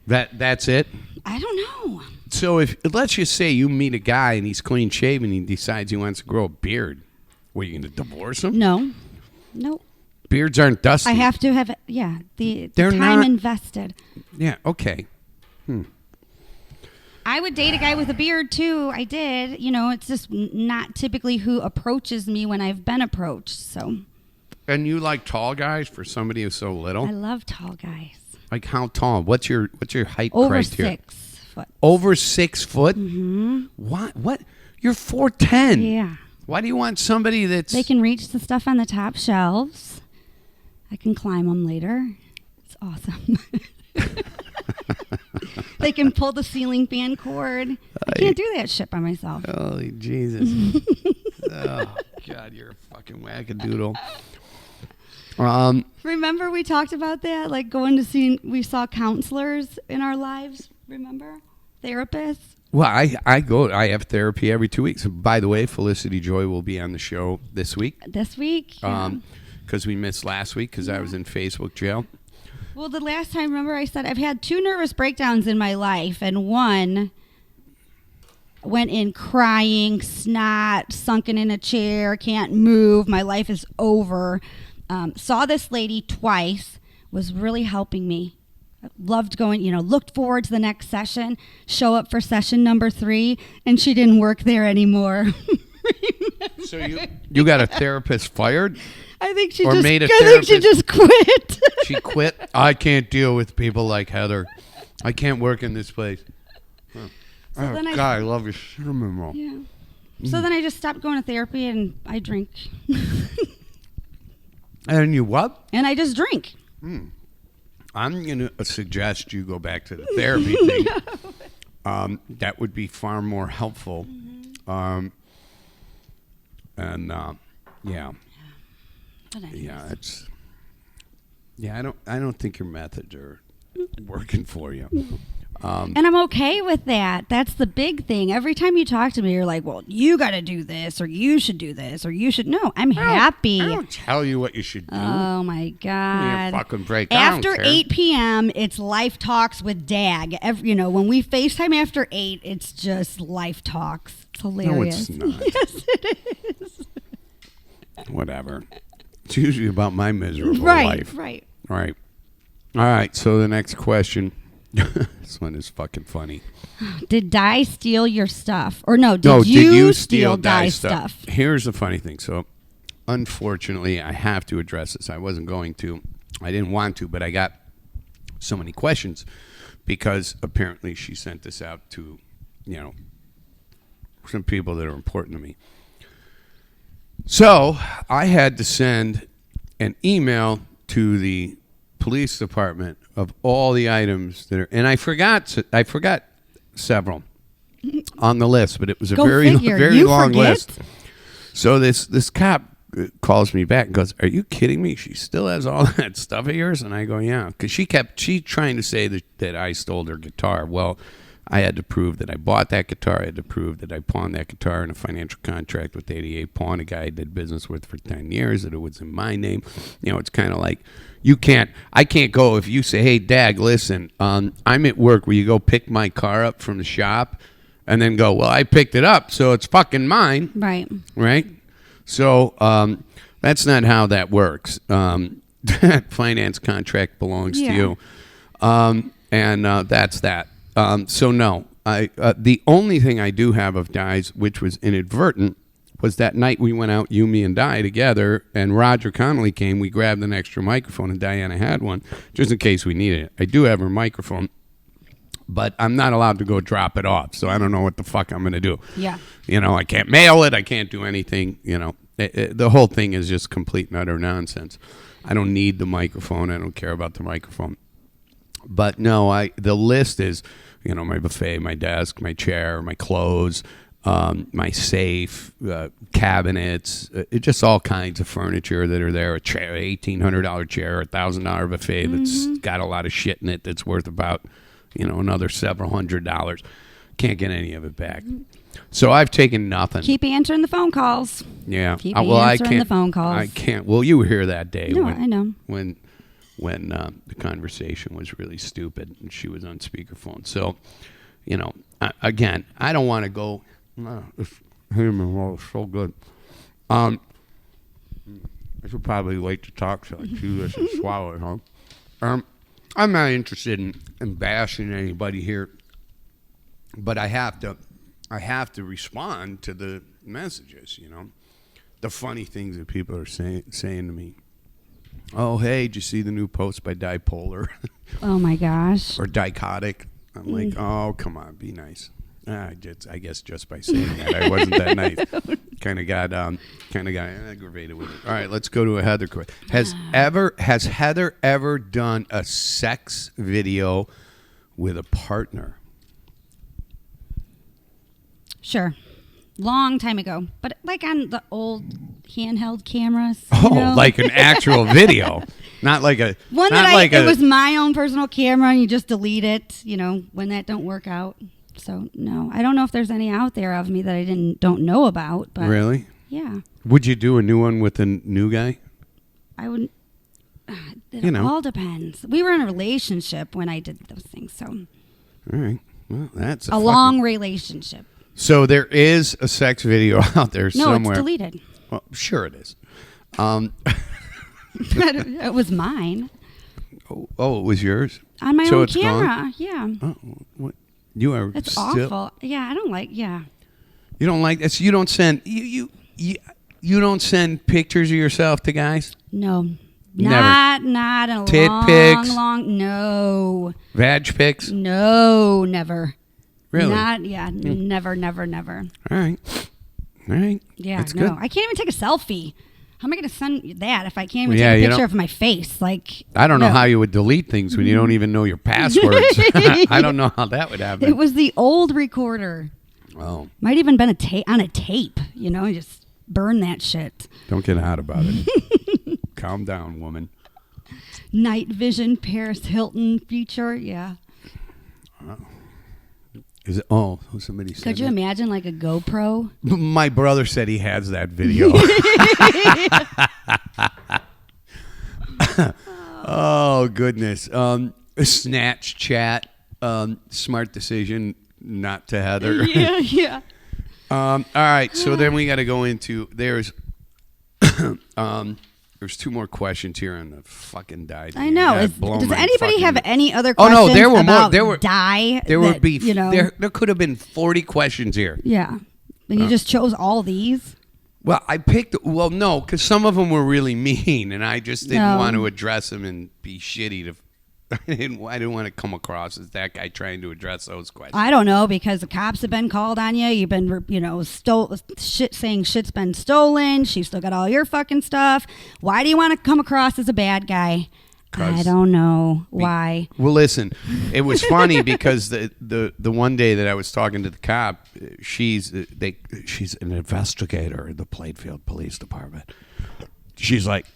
S2: That's it?
S3: I don't know.
S2: So if let's just say you meet a guy and he's clean shaven and he decides he wants to grow a beard, what, are you going to divorce him?
S3: No. Nope.
S2: Beards aren't dusty.
S3: I have to have, the
S2: They're
S3: time
S2: not-
S3: invested.
S2: Yeah, okay.
S3: I would date a guy with a beard too. I did. You know, it's just not typically who approaches me when I've been approached. So
S2: And you like tall guys for somebody who's so little?
S3: I love tall guys.
S2: Like how tall? What's your height
S3: Over
S2: criteria?
S3: 6 foot.
S2: Over 6 foot? Mm-hmm. What? You're 4'10".
S3: Yeah.
S2: Why do you want somebody that's...
S3: They can reach the stuff on the top shelves. I can climb them later. It's awesome. They can pull the ceiling fan cord. I can't do that shit by myself.
S2: Holy Jesus. Oh, God, you're a fucking wackadoodle.
S3: Remember we talked about that? Like going to see, we saw counselors in our lives, remember? Therapists.
S2: Well, I have therapy every 2 weeks. By the way, Felicity Joy will be on the show this week.
S3: This week? Yeah.
S2: Because we missed last week because I was in Facebook jail.
S3: Well, the last time, remember I said I've had 2 nervous breakdowns in my life, and one went in crying, snot, sunken in a chair, can't move, my life is over. Saw this lady twice, was really helping me. Loved going, looked forward to the next session, show up for session number 3, and she didn't work there anymore.
S2: So you got a therapist fired?
S3: I think she
S2: Or
S3: just
S2: made a
S3: I think she
S2: therapist-
S3: just quit.
S2: She quit? I can't deal with people like Heather. I can't work in this place. Oh,
S3: then I-
S2: God, I love your cinnamon roll.
S3: Yeah. So then I just stopped going to therapy and I drink.
S2: And you what?
S3: And I just drink.
S2: I'm going to suggest you go back to the therapy thing. That would be far more helpful. Yeah.
S3: But anyways.
S2: Yeah, it's... Yeah, I don't think your methods are working for you.
S3: And I'm okay with that. That's the big thing. Every time you talk to me, you're like, well, you got to do this, or you should do this, or you should. No, I'm happy.
S2: I don't tell you what you should do.
S3: Oh, my God.
S2: fucking break. I don't
S3: After
S2: care.
S3: 8 p.m., it's Life Talks with DAG. When we FaceTime after 8, it's just Life Talks. It's hilarious.
S2: No, it's not.
S3: Yes, it is.
S2: Whatever. It's usually about my miserable
S3: Right,
S2: life.
S3: right.
S2: Right. All right, so the next question. This one is fucking funny.
S3: Did Di steal your stuff? Or no, did
S2: No,
S3: you steal Di's stuff?
S2: Here's the funny thing. So, unfortunately, I have to address this. I wasn't going to. I didn't want to, but I got so many questions because apparently she sent this out to, some people that are important to me. So, I had to send an email to the police department of all the items that are, and I forgot several on the list, but it was a
S3: Go
S2: very
S3: figure.
S2: very
S3: You
S2: long
S3: forget?
S2: list. So this cop calls me back and goes, "Are you kidding me? She still has all that stuff of yours?" And I go, "Yeah," because she trying to say that I stole her guitar. Well, I had to prove that I bought that guitar. I had to prove that I pawned that guitar in a financial contract with 88 Pawn, a guy I did business with for 10 years, that it was in my name. It's kind of like I can't go if you say, "Hey, Dag, listen, I'm at work. Will you go pick my car up from the shop?" And then go, "Well, I picked it up, so it's fucking mine."
S3: Right.
S2: Right? So that's not how that works. That finance contract belongs to you. And that's that. So no, the only thing I do have of Di's, which was inadvertent, was that night we went out, you, me, and Di together, and Roger Connolly came. We grabbed an extra microphone, and Diana had one, just in case we needed it. I do have her microphone, but I'm not allowed to go drop it off, so I don't know what the fuck I'm going to do.
S3: Yeah.
S2: I can't mail it. I can't do anything. The whole thing is just complete and utter nonsense. I don't need the microphone. I don't care about the microphone. But no, the list is, my buffet, my desk, my chair, my clothes, my safe, cabinets, just all kinds of furniture that are there. A chair, $1,800 chair, $1,000 buffet that's got a lot of shit in it that's worth about, another several $100s. Can't get any of it back. So I've taken nothing.
S3: Keep answering the phone calls.
S2: Yeah.
S3: Keep
S2: I
S3: answering
S2: can't,
S3: the phone calls.
S2: I can't. Well, you were here that day.
S3: No, I know.
S2: When when the conversation was really stupid and she was on speakerphone. So, you know, again, I don't want to go. This human roll is so good. I should probably wait to talk till I chew this and swallow it, huh? I'm not interested in bashing anybody here, but I have to respond to the messages, you know, the funny things that people are saying to me. Oh, hey, did you see the new post by Dipolar?
S3: Oh my gosh.
S2: Or Dichotic? I'm like, oh, come on, be nice. I guess just by saying that, I wasn't that nice. Kind of got aggravated with it. All right, let's go to a Heather question. Has Heather ever done a sex video with a partner?
S3: Sure. Long time ago. But like on the old handheld cameras.
S2: Oh,
S3: you know?
S2: like an actual video. Not like a...
S3: One that it was my own personal camera and you just delete it, you know, when that don't work out. So, no. I don't know if there's any out there of me that I don't know about. But
S2: really?
S3: Yeah.
S2: Would you do a new one with a new guy?
S3: I wouldn't... It all depends. We were in a relationship when I did those things, so...
S2: All right. Well, that's
S3: a long relationship.
S2: So there is a sex video out there somewhere.
S3: No, it's deleted.
S2: Well, sure it is.
S3: It was mine.
S2: Oh, it was yours?
S3: On my
S2: so
S3: own
S2: it's
S3: camera,
S2: gone?
S3: yeah.
S2: Oh, what? You are
S3: It's
S2: still...
S3: awful. Yeah, I don't like, yeah.
S2: You don't like this? You don't send... You don't send pictures of yourself to guys?
S3: No.
S2: Never.
S3: Not in a
S2: Tit
S3: long,
S2: pics?
S3: no.
S2: Vag pics?
S3: No, never.
S2: Really?
S3: Never.
S2: All right.
S3: Yeah,
S2: That's
S3: no.
S2: good.
S3: I can't even take a selfie. How am I going to send that if I can't even
S2: Yeah,
S3: take
S2: you
S3: a picture
S2: don't-
S3: of my face? Like,
S2: I don't know
S3: no.
S2: how you would delete things when you don't even know your passwords. I don't know how that would happen.
S3: It was the old recorder.
S2: Oh,
S3: Might even been on a tape, you know, and just burn that shit.
S2: don't get hot about it. Calm down, woman.
S3: Night vision, Paris Hilton feature, yeah.
S2: Is it? Oh, somebody said
S3: Could you
S2: that.
S3: imagine like a GoPro?
S2: My brother said he has that video. Oh, goodness. Snatch chat. Smart decision not to Heather.
S3: Yeah.
S2: All right, so then we got to go into there's two more questions here on the fucking die.
S3: I know. Does anybody have any other
S2: Oh
S3: questions
S2: no, there were
S3: about
S2: more. There were
S3: die?
S2: There
S3: that,
S2: would be.
S3: you know.
S2: There could have been 40 questions here.
S3: Yeah. And you just chose all these?
S2: Well, I picked. Well, no, because some of them were really mean, and I just didn't want to address them and be shitty. I didn't want to come across as that guy trying to address those questions.
S3: I don't know, because the cops have been called on you. You've been, saying shit's been stolen. She's still got all your fucking stuff. Why do you want to come across as a bad guy? I don't know why.
S2: Well, listen, it was funny because the one day that I was talking to the cop, she's an investigator in the Plainfield Police Department. She's like,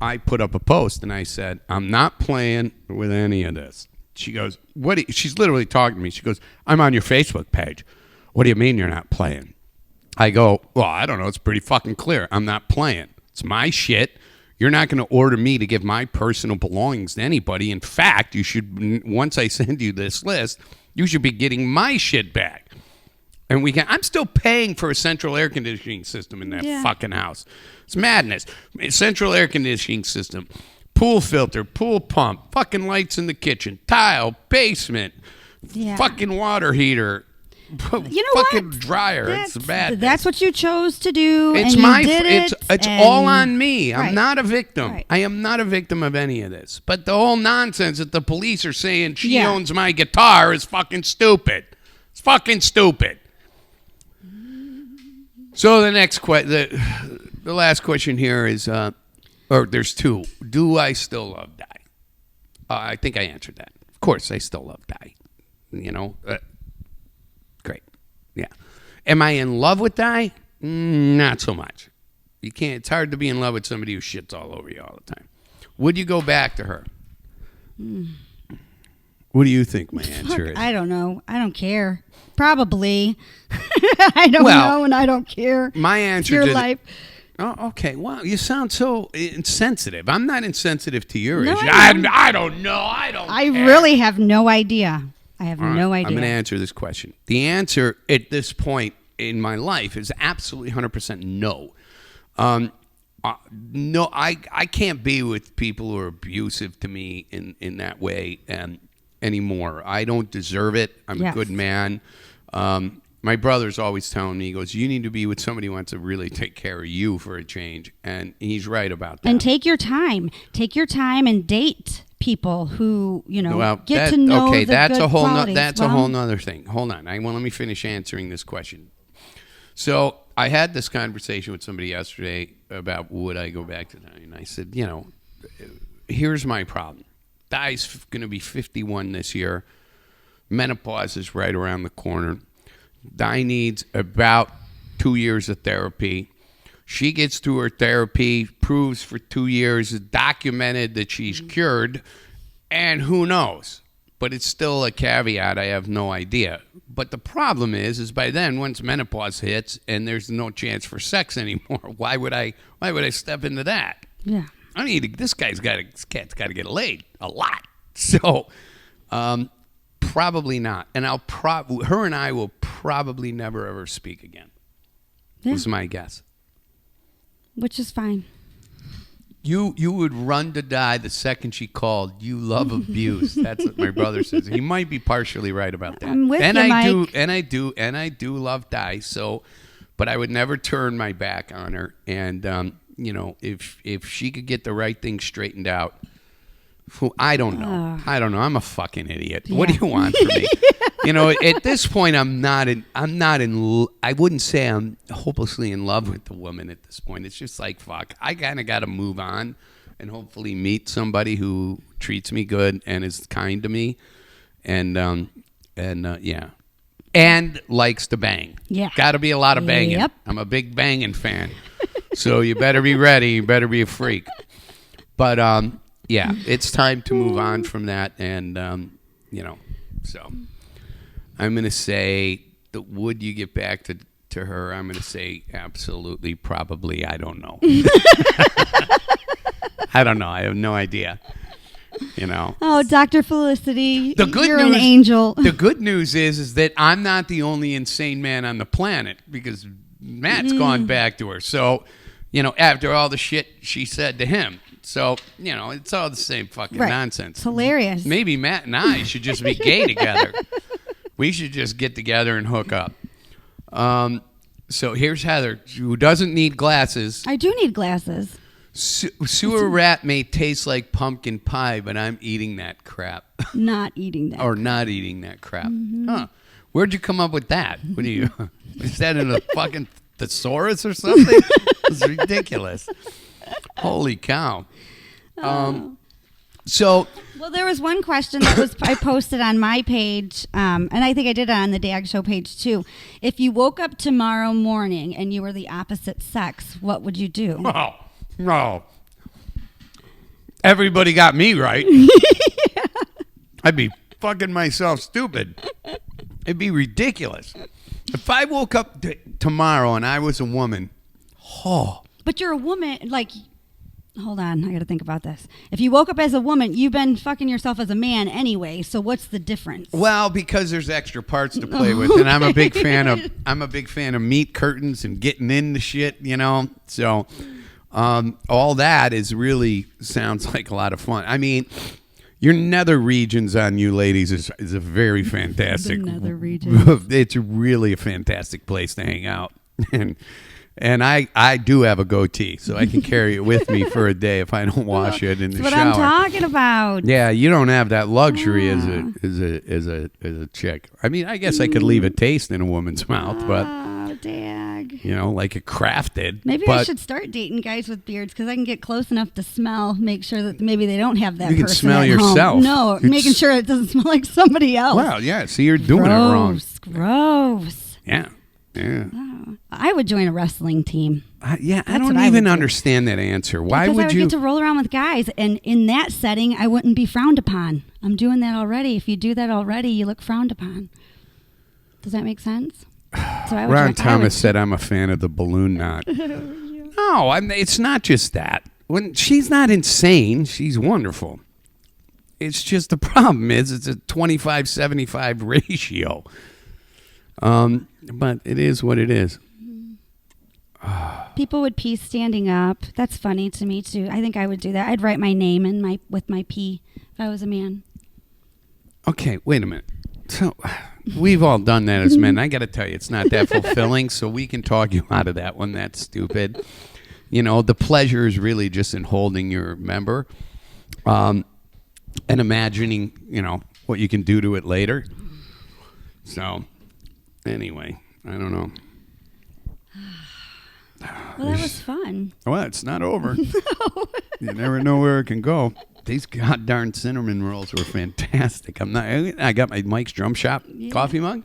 S2: I put up a post and I said, I'm not playing with any of this. She goes, she's literally talking to me. She goes, I'm on your Facebook page. What do you mean you're not playing? I go, well, I don't know. It's pretty fucking clear. I'm not playing. It's my shit. You're not going to order me to give my personal belongings to anybody. In fact, you should, once I send you this list, you should be getting my shit back. And I'm still paying for a central air conditioning system in that fucking house. It's madness. Central air conditioning system, pool filter, pool pump, fucking lights in the kitchen, tile, basement, fucking water heater.
S3: You know
S2: fucking
S3: what?
S2: dryer. It's bad.
S3: That's what you chose to do.
S2: It's
S3: and
S2: my.
S3: You did
S2: it's all on me.
S3: Right.
S2: I'm not a victim.
S3: Right.
S2: I am not a victim of any of this. But the whole nonsense that the police are saying she owns my guitar is fucking stupid. It's fucking stupid. So the next the last question here is, or there's two. Do I still love Di? I think I answered that. Of course, I still love Di. You know. Great. Yeah. Am I in love with Di? Not so much. You can't. It's hard to be in love with somebody who shits all over you all the time. Would you go back to her? What do you think my answer is?
S3: I don't know. I don't care. Probably. I don't know, and I don't care.
S2: My
S3: It's
S2: answer
S3: your
S2: to
S3: life.
S2: Oh, okay. Wow, you sound so insensitive. I'm not insensitive to your
S3: No,
S2: issue.
S3: I am.
S2: I don't know. I don't.
S3: I
S2: care.
S3: really have no idea. I have
S2: All right,
S3: no idea.
S2: I'm going to answer this question. The answer at this point in my life is absolutely 100% no. No, I can't be with people who are abusive to me in that way anymore. I don't deserve it. I'm a good man. My brother's always telling me, he goes, you need to be with somebody who wants to really take care of you for a change. And he's right about that.
S3: And take your time. Take your time and date people who, get to know
S2: okay,
S3: the
S2: that's
S3: good
S2: a whole
S3: qualities.
S2: that's a whole nother thing. Hold on. Let me finish answering this question. So I had this conversation with somebody yesterday about would I go back to that, and I said, here's my problem. Di's going to be 51 this year. Menopause is right around the corner. Di needs about 2 years of therapy. She gets through her therapy, proves for 2 years, documented that she's cured, and who knows? But it's still a caveat. I have no idea. But the problem is by then, once menopause hits and there's no chance for sex anymore, why would I step into that?
S3: Yeah.
S2: I mean, this cat's got to get laid a lot. So, probably not. And her and I will probably never ever speak again.
S3: Yeah.
S2: Was my guess.
S3: Which is fine.
S2: You would run to Di the second she called. You love abuse. That's what my brother says. He might be partially right about that.
S3: I'm with
S2: and
S3: you,
S2: Mike.
S3: Mike.
S2: I do love Di. So, but I would never turn my back on her. And if she could get the right thing straightened out, I don't know. I'm a fucking idiot.
S3: Yeah.
S2: What do you want from me? At this point, I wouldn't say I'm hopelessly in love with the woman at this point. It's just like, fuck, I kind of got to move on and hopefully meet somebody who treats me good and is kind to me. And likes to bang.
S3: Yeah.
S2: Got to be a lot of banging.
S3: Yep.
S2: I'm a big banging fan. So you better be ready. You better be a freak. But, yeah, it's time to move on from that. And, so I'm going to say, would you get back to her? I'm going to say absolutely, probably. I don't know. I don't know. I have no idea.
S3: Oh, Dr. Felicity, you're
S2: news,
S3: an angel.
S2: The good news is that I'm not the only insane man on the planet because Matt's gone back to her. So, after all the shit she said to him. So, it's all the same fucking nonsense.
S3: It's hilarious.
S2: Maybe Matt and I should just be gay together. We should just get together and hook up. So here's Heather, who doesn't need glasses.
S3: I do need glasses.
S2: Sewer rat may taste like pumpkin pie, but I'm eating that crap.
S3: Not eating that.
S2: Or not eating that crap. Mm-hmm. Huh. Where'd you come up with that? What do you... Is that in a fucking thesaurus or something? It's ridiculous. Holy cow. So...
S3: Well, there was one question that I posted on my page, and I think I did it on the DAG show page too. If you woke up tomorrow morning and you were the opposite sex, what would you do?
S2: Oh, no. Everybody got me right. Yeah. I'd be fucking myself stupid. It'd be ridiculous. If I woke up tomorrow and I was a woman,
S3: But you're a woman, like... Hold on, I got to think about this. If you woke up as a woman, you've been fucking yourself as a man anyway. So what's the difference?
S2: Well, because there's extra parts to play with, and I'm a big fan of meat curtains and getting into shit, So all that is really sounds like a lot of fun. I mean, your nether regions on you ladies is a very fantastic.
S3: The nether regions.
S2: It's really a fantastic place to hang out, And I do have a goatee, so I can carry it with me for a day if I don't wash it in the shower.
S3: That's what I'm talking about.
S2: Yeah, you don't have that luxury as a chick. I mean, I guess I could leave a taste in a woman's mouth, but
S3: dag.
S2: Like a craft did.
S3: Maybe I should start dating guys with beards because I can get close enough to smell, make sure that maybe they don't have that.
S2: You can
S3: person
S2: smell
S3: at
S2: yourself.
S3: Home. No, making sure it doesn't smell like somebody else.
S2: Well, yeah. See, you're doing it wrong.
S3: Gross.
S2: Yeah.
S3: Oh, I would join a wrestling team.
S2: I don't even understand that answer. Why
S3: because
S2: would
S3: I would
S2: you
S3: get to roll around with guys, and in that setting, I wouldn't be frowned upon. I'm doing that already. If you do that already, you look frowned upon. Does that make sense? So
S2: Ron Thomas said I'm a fan of the balloon knot. No, it's not just that. When she's not insane, she's wonderful. It's just the problem is it's a 25-75 ratio. But it is what it is.
S3: People would pee standing up. That's funny to me too. I think I would do that. I'd write my name with my pee if I was a man.
S2: Okay, wait a minute. So we've all done that as men. I got to tell you, it's not that fulfilling. So we can talk you out of that one. That's stupid. You know, the pleasure is really just in holding your member, and imagining, you know, what you can do to it later. So, anyway, I don't know.
S3: Well, that was fun.
S2: Well, it's not over. You never know where it can go. These goddamn cinnamon rolls were fantastic. I got my Mike's Drum Shop coffee mug.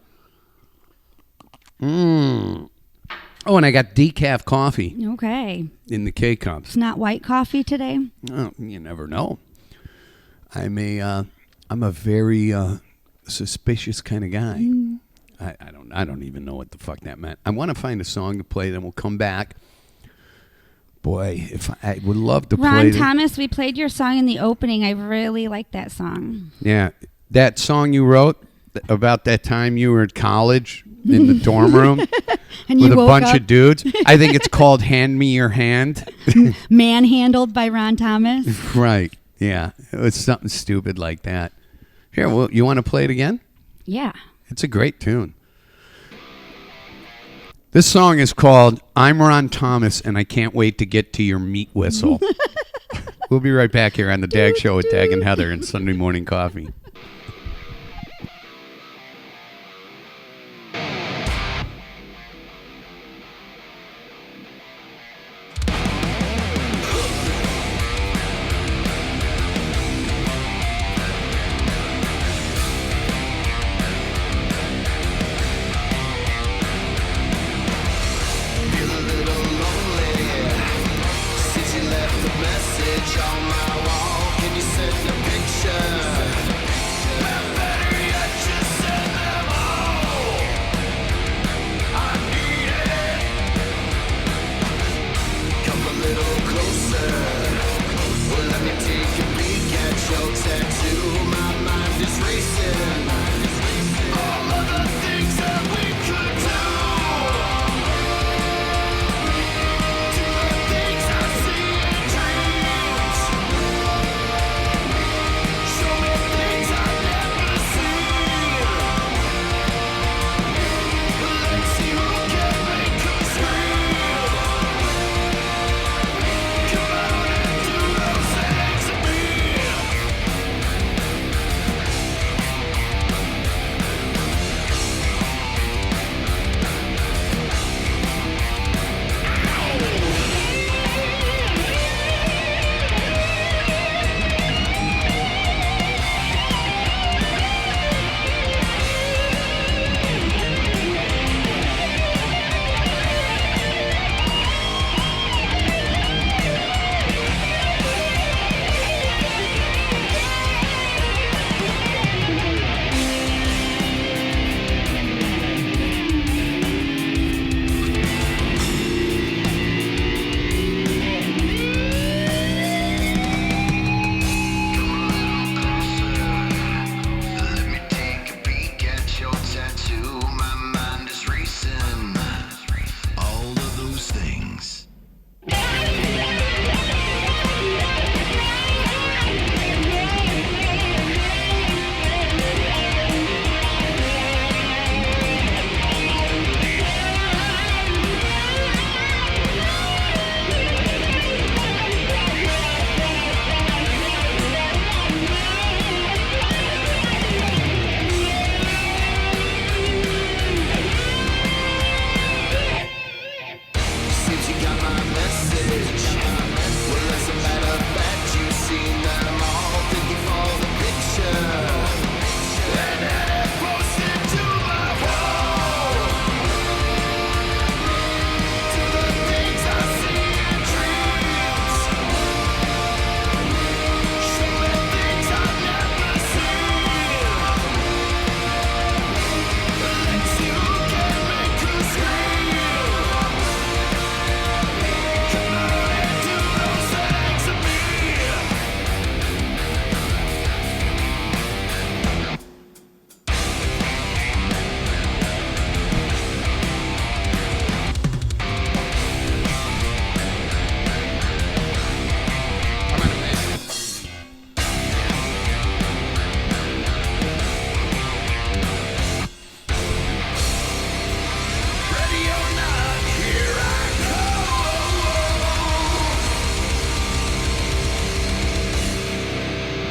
S2: Oh, and I got decaf coffee
S3: Okay.
S2: in the K-cups.
S3: It's not white coffee today?
S2: Oh, you never know. I'm a very suspicious kind of guy. I don't even know what the fuck that meant. I want to find a song to play, then we'll come back. Boy, if I would love to play.
S3: Ron Thomas, we played your song in the opening. I really like that song.
S2: Yeah, that song you wrote about that time you were at college in the dorm room
S3: And
S2: with
S3: you
S2: a
S3: woke
S2: bunch
S3: up
S2: of dudes. I think it's called "Hand Me Your Hand."
S3: manhandled by Ron Thomas.
S2: Right? Yeah, it was something stupid like that. Here, well, you want to play it again?
S3: Yeah.
S2: It's a great tune. This song is called "I'm Ron Thomas and I Can't Wait to Get to Your Meat Whistle." We'll be right back here on the DAG Show with Dag and Heather and Sunday Morning Coffee.
S1: Feel a little lonely since you left the message on my wall. Can you send a picture? Well, better yet, just send them all. I need it. Come a little closer. Well, let me take a peek at your tattoo. My mind is racing. All of the things that we could do.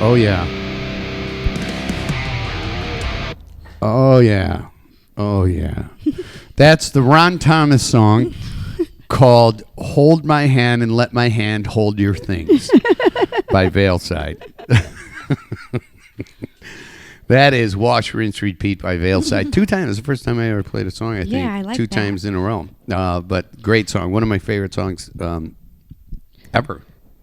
S2: Oh, yeah. Oh, yeah. Oh, yeah. That's the Ron Thomas song called Hold My Hand and Let My Hand Hold Your Things by Veilside. That is Wash, Rinse, Repeat by Veilside. 2 times. It's the first time I ever played a song, I think.
S3: Yeah, I like
S2: 2
S3: that.
S2: times in a row. But great song. One of my favorite songs ever,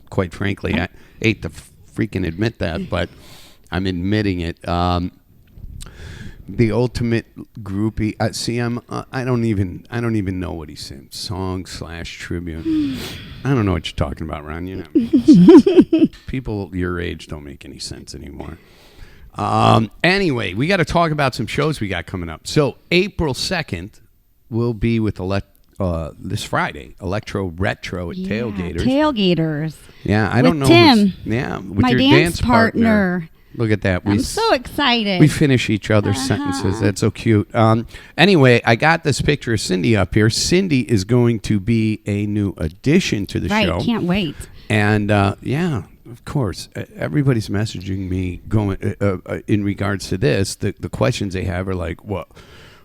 S2: quite frankly. I hate to freaking admit that, but I'm admitting it. The ultimate groupie. I don't even know what he sings. Song / tribute. I don't know what you're talking about, Ron. You know, people your age don't make any sense anymore. Anyway, we got to talk about some shows we got coming up. So April 2nd, we'll be with this Friday, Electro Retro at Tailgaters.
S3: Tailgaters.
S2: Yeah, I
S3: With
S2: don't know.
S3: Tim,
S2: with
S3: my
S2: your
S3: dance partner.
S2: Look at that.
S3: I'm so excited.
S2: We finish each other's sentences. That's so cute. Anyway, I got this picture of Cindy up here. Cindy is going to be a new addition to the show.
S3: Right, can't wait.
S2: And yeah, of course, everybody's messaging me going in regards to this. The questions they have are like, "What?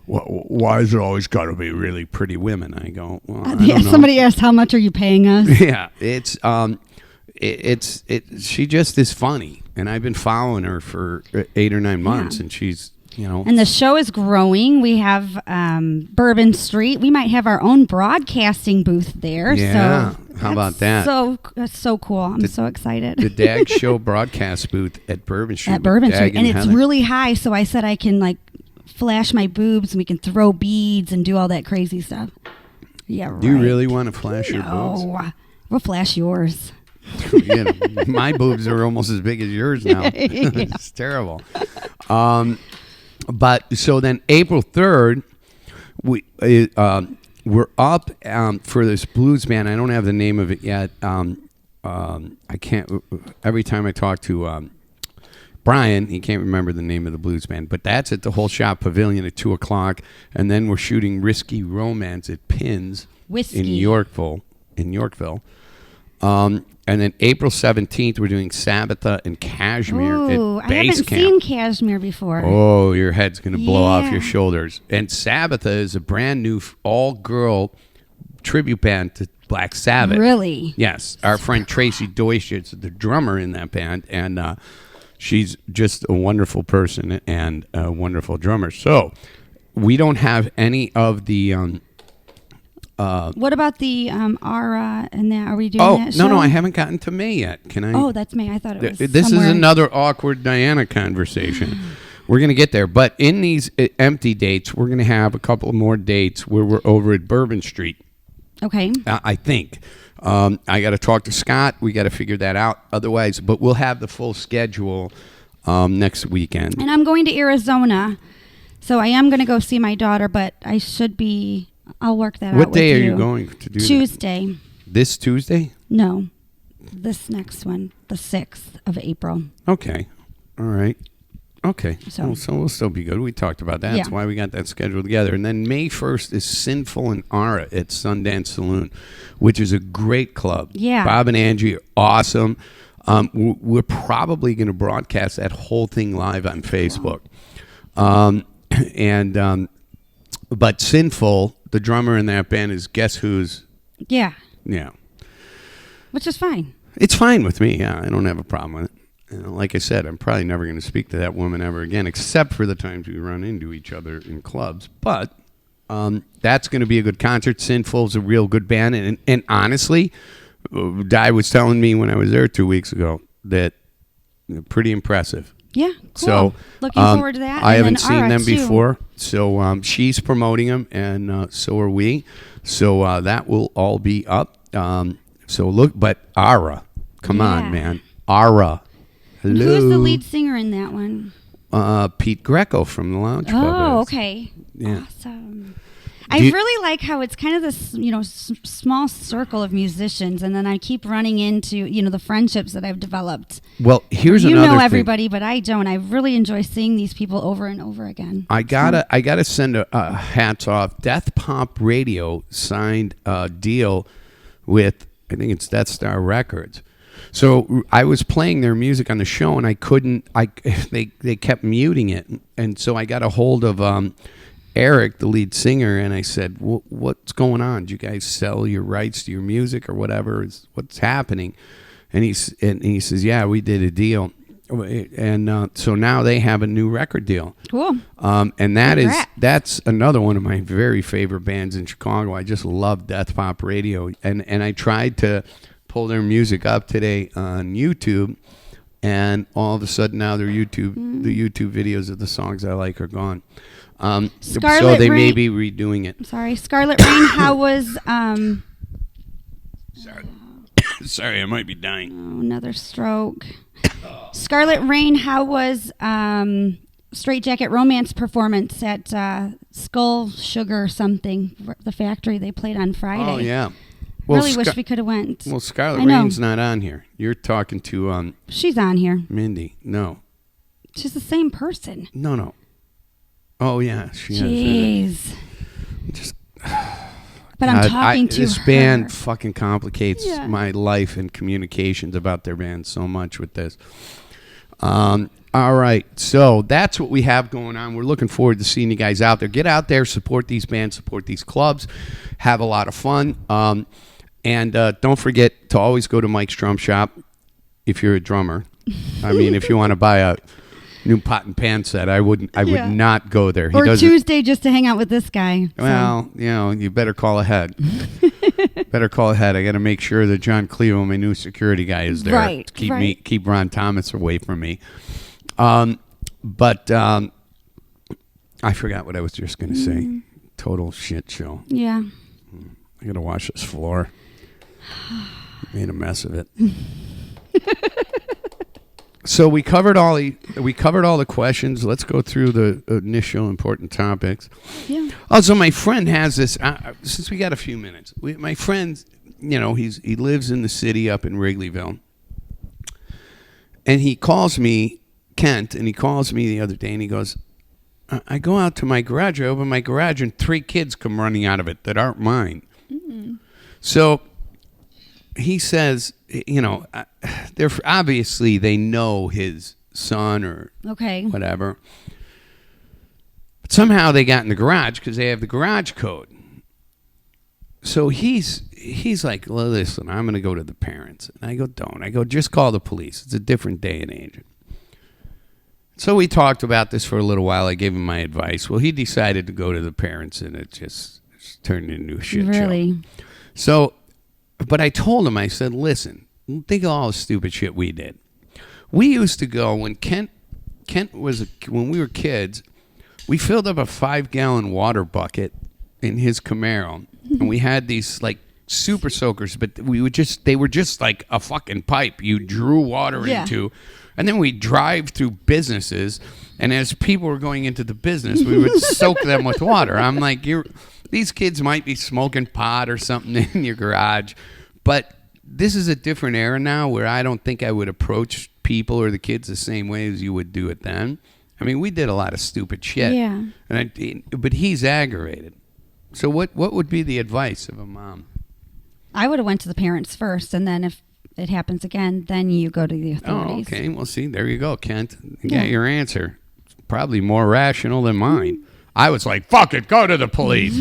S2: Why is it always got to be really pretty women?" I go, "Well, I don't know."
S3: Somebody asked, "How much are you paying us?"
S2: Yeah, she just is funny, and I've been following her for 8 or 9 months, and she's, you know.
S3: And the show is growing. We have Bourbon Street. We might have our own broadcasting booth there.
S2: Yeah,
S3: so
S2: how about that?
S3: That's so cool. I'm so excited.
S2: The DAG show broadcast booth at Bourbon Street.
S3: At Bourbon
S2: DAG
S3: Street, and it's
S2: Heather.
S3: really high. So I said I can like flash my boobs, and we can throw beads and do all that crazy stuff. Yeah, right.
S2: Do you really want to flash your boobs?
S3: No, we'll flash yours.
S2: You know, my boobs are almost as big as yours now. It's terrible. But so then April 3rd, we're up for this blues band. I don't have the name of it yet. I can't. Every time I talk to Brian, he can't remember the name of the blues band. But that's at the Whole Shop Pavilion at 2:00, and then we're shooting Risky Romance at Pins
S3: Whiskey.
S2: in Yorkville. And then April 17th, we're doing Sabbatha and Cashmere
S3: Ooh,
S2: at
S3: I
S2: Base
S3: haven't
S2: Camp.
S3: seen Cashmere before.
S2: Oh, your head's going to blow off
S3: Yeah.
S2: your shoulders. And Sabbatha is a brand new all-girl tribute band to Black Sabbath.
S3: Really?
S2: Yes. Our friend Tracy Deutsch is the drummer in that band, and she's just a wonderful person and a wonderful drummer. So we don't have any of the...
S3: What about the Aura and that? Are we doing that show?
S2: No, I haven't gotten to May yet. Can I?
S3: Oh, that's May. I thought it was
S2: This
S3: somewhere.
S2: is another awkward Diana conversation. We're going to get there. But in these empty dates, we're going to have a couple more dates where we're over at Bourbon Street,
S3: Okay.
S2: I think. I got to talk to Scott. We got to figure that out. Otherwise, but we'll have the full schedule next weekend.
S3: And I'm going to Arizona, so I am going to go see my daughter, but I should be... I'll work that out
S2: What
S3: with
S2: day are
S3: you
S2: you going to do that?
S3: Tuesday.
S2: This Tuesday?
S3: No. This next one, the 6th of April.
S2: Okay. All right. Okay.
S3: So-
S2: So we'll still be good. We talked about that. That's
S3: Yeah.
S2: why we got that scheduled together. And then May 1st is Sinful and Aura at Sundance Saloon, which is a great club.
S3: Yeah.
S2: Bob and Angie are awesome. We're probably going to broadcast that whole thing live on Facebook. But Sinful, the drummer in that band, is Guess Who's.
S3: Yeah.
S2: Yeah.
S3: Which is fine.
S2: It's fine with me. Yeah, I don't have a problem with it. You know, like I said, I'm probably never going to speak to that woman ever again, except for the times we run into each other in clubs. But that's going to be a good concert. Sinful's a real good band. And honestly, Di was telling me when I was there 2 weeks ago that they're pretty impressive.
S3: Yeah, cool.
S2: So
S3: looking forward to that.
S2: I
S3: And
S2: haven't
S3: then
S2: seen
S3: Aura,
S2: them
S3: too.
S2: before. So she's promoting them, and so are we. So that will all be up. So look, but Aura, come
S3: Yeah.
S2: on, man. Aura.
S3: And
S2: Hello.
S3: who's the lead singer in that one?
S2: Pete Greco from the Lounge Club.
S3: Oh,
S2: is.
S3: okay.
S2: Yeah.
S3: Awesome.
S2: Do
S3: I
S2: you-
S3: really like how it's kind of this, small circle of musicians, and then I keep running into, the friendships that I've developed.
S2: Well, here's
S3: you
S2: another
S3: know
S2: thing.
S3: everybody, but I don't. I really enjoy seeing these people over and over again.
S2: I gotta send a hats off. Death Pop Radio signed a deal with, I think it's Death Star Records, So I was playing their music on the show, and I couldn't. They kept muting it, and so I got a hold of Eric, the lead singer, and I said, "What's going on? Did you guys sell your rights to your music or whatever? What's happening?" And he says, "Yeah, we did a deal." And so now they have a new record deal.
S3: Cool.
S2: And
S3: Congrats.
S2: that's another one of my very favorite bands in Chicago. I just love Death Pop Radio. And I tried to pull their music up today on YouTube, and all of a sudden now the YouTube videos of the songs I like are gone. So they may be redoing it.
S3: Sorry, Scarlet Rain. How was
S2: Sorry, I might be dying.
S3: Oh, another stroke. Scarlet Rain, how was Straight Jacket Romance performance at Skull Sugar something, the factory they played on Friday?
S2: Oh, yeah.
S3: Really wish we could have went.
S2: Well, Scarlet
S3: I know.
S2: Rain's not on here. You're talking to
S3: She's on here.
S2: Mindy. No.
S3: She's the same person.
S2: No. Oh, yeah. She is.
S3: Jeez.
S2: Just...
S3: But I'm talking to
S2: this
S3: her.
S2: band fucking complicates
S3: Yeah.
S2: my life and communications about their band so much with this. All right, so that's what we have going on. We're looking forward to seeing you guys out there. Get out there, support these bands, support these clubs, have a lot of fun. And don't forget to always go to Mike's Drum Shop if you're a drummer. I mean, if you want to buy a new pot and pan set, I would not go there.
S3: Or Tuesday just to hang out with this guy.
S2: Well, you better call ahead. Better call ahead. I got to make sure that John Cleo, my new security guy, is there.
S3: Right,
S2: To keep Ron Thomas away from me. But I forgot what I was just going to say. Total shit show.
S3: Yeah.
S2: I got to wash this floor. Made a mess of it. So we covered all the questions. Let's go through the initial important topics.
S3: Yeah.
S2: Oh, so my friend has this. Since we got a few minutes, my friend, he lives in the city up in Wrigleyville, and he calls me, Kent, and he calls me the other day, and he goes, "I go out to my garage, I open my garage, and 3 kids come running out of it that aren't mine." Mm-hmm. So he says, they're obviously they know his son or whatever. But somehow they got in the garage because they have the garage code. So he's like, "Well, listen, I'm going to go to the parents." And I go, "Don't." I go, "Just call the police. It's a different day and age." So we talked about this for a little while. I gave him my advice. Well, he decided to go to the parents, and it just turned into a shit show. So, but I told him, I said, "Listen, think of all the stupid shit we did. We used to go when Kent was when we were kids. We filled up a 5-gallon water bucket in his Camaro, and we had these like super soakers, but they were just like a fucking pipe you drew water into, and then we drive through businesses, and as people were going into the business, we would soak them with water. I'm like, these kids might be smoking pot or something in your garage, but this is a different era now where I don't think I would approach people or the kids the same way as you would do it then. I mean, we did a lot of stupid shit.
S3: Yeah.
S2: But he's aggravated. So what would be the advice of a mom?
S3: I would have went to the parents first, and then if it happens again, then you go to the authorities.
S2: Oh, okay. Well, see, there you go, Kent. You got your answer. It's probably more rational than mine. I was like, fuck it, go to the police.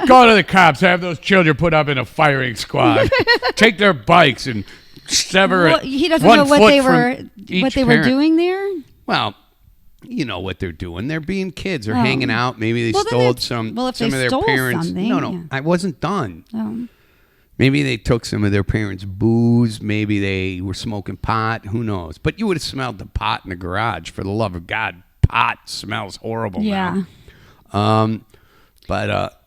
S2: Go to the cops, have those children put up in a firing squad. Take their bikes and sever it.
S3: He doesn't know what they were doing there?
S2: Well, you know what they're doing. They're being kids. They're hanging out. Maybe they stole some of their parents.
S3: Something,
S2: No, I wasn't done. Oh. Maybe they took some of their parents' booze. Maybe they were smoking pot. Who knows? But you would have smelled the pot in the garage. For the love of God, pot smells horrible now. But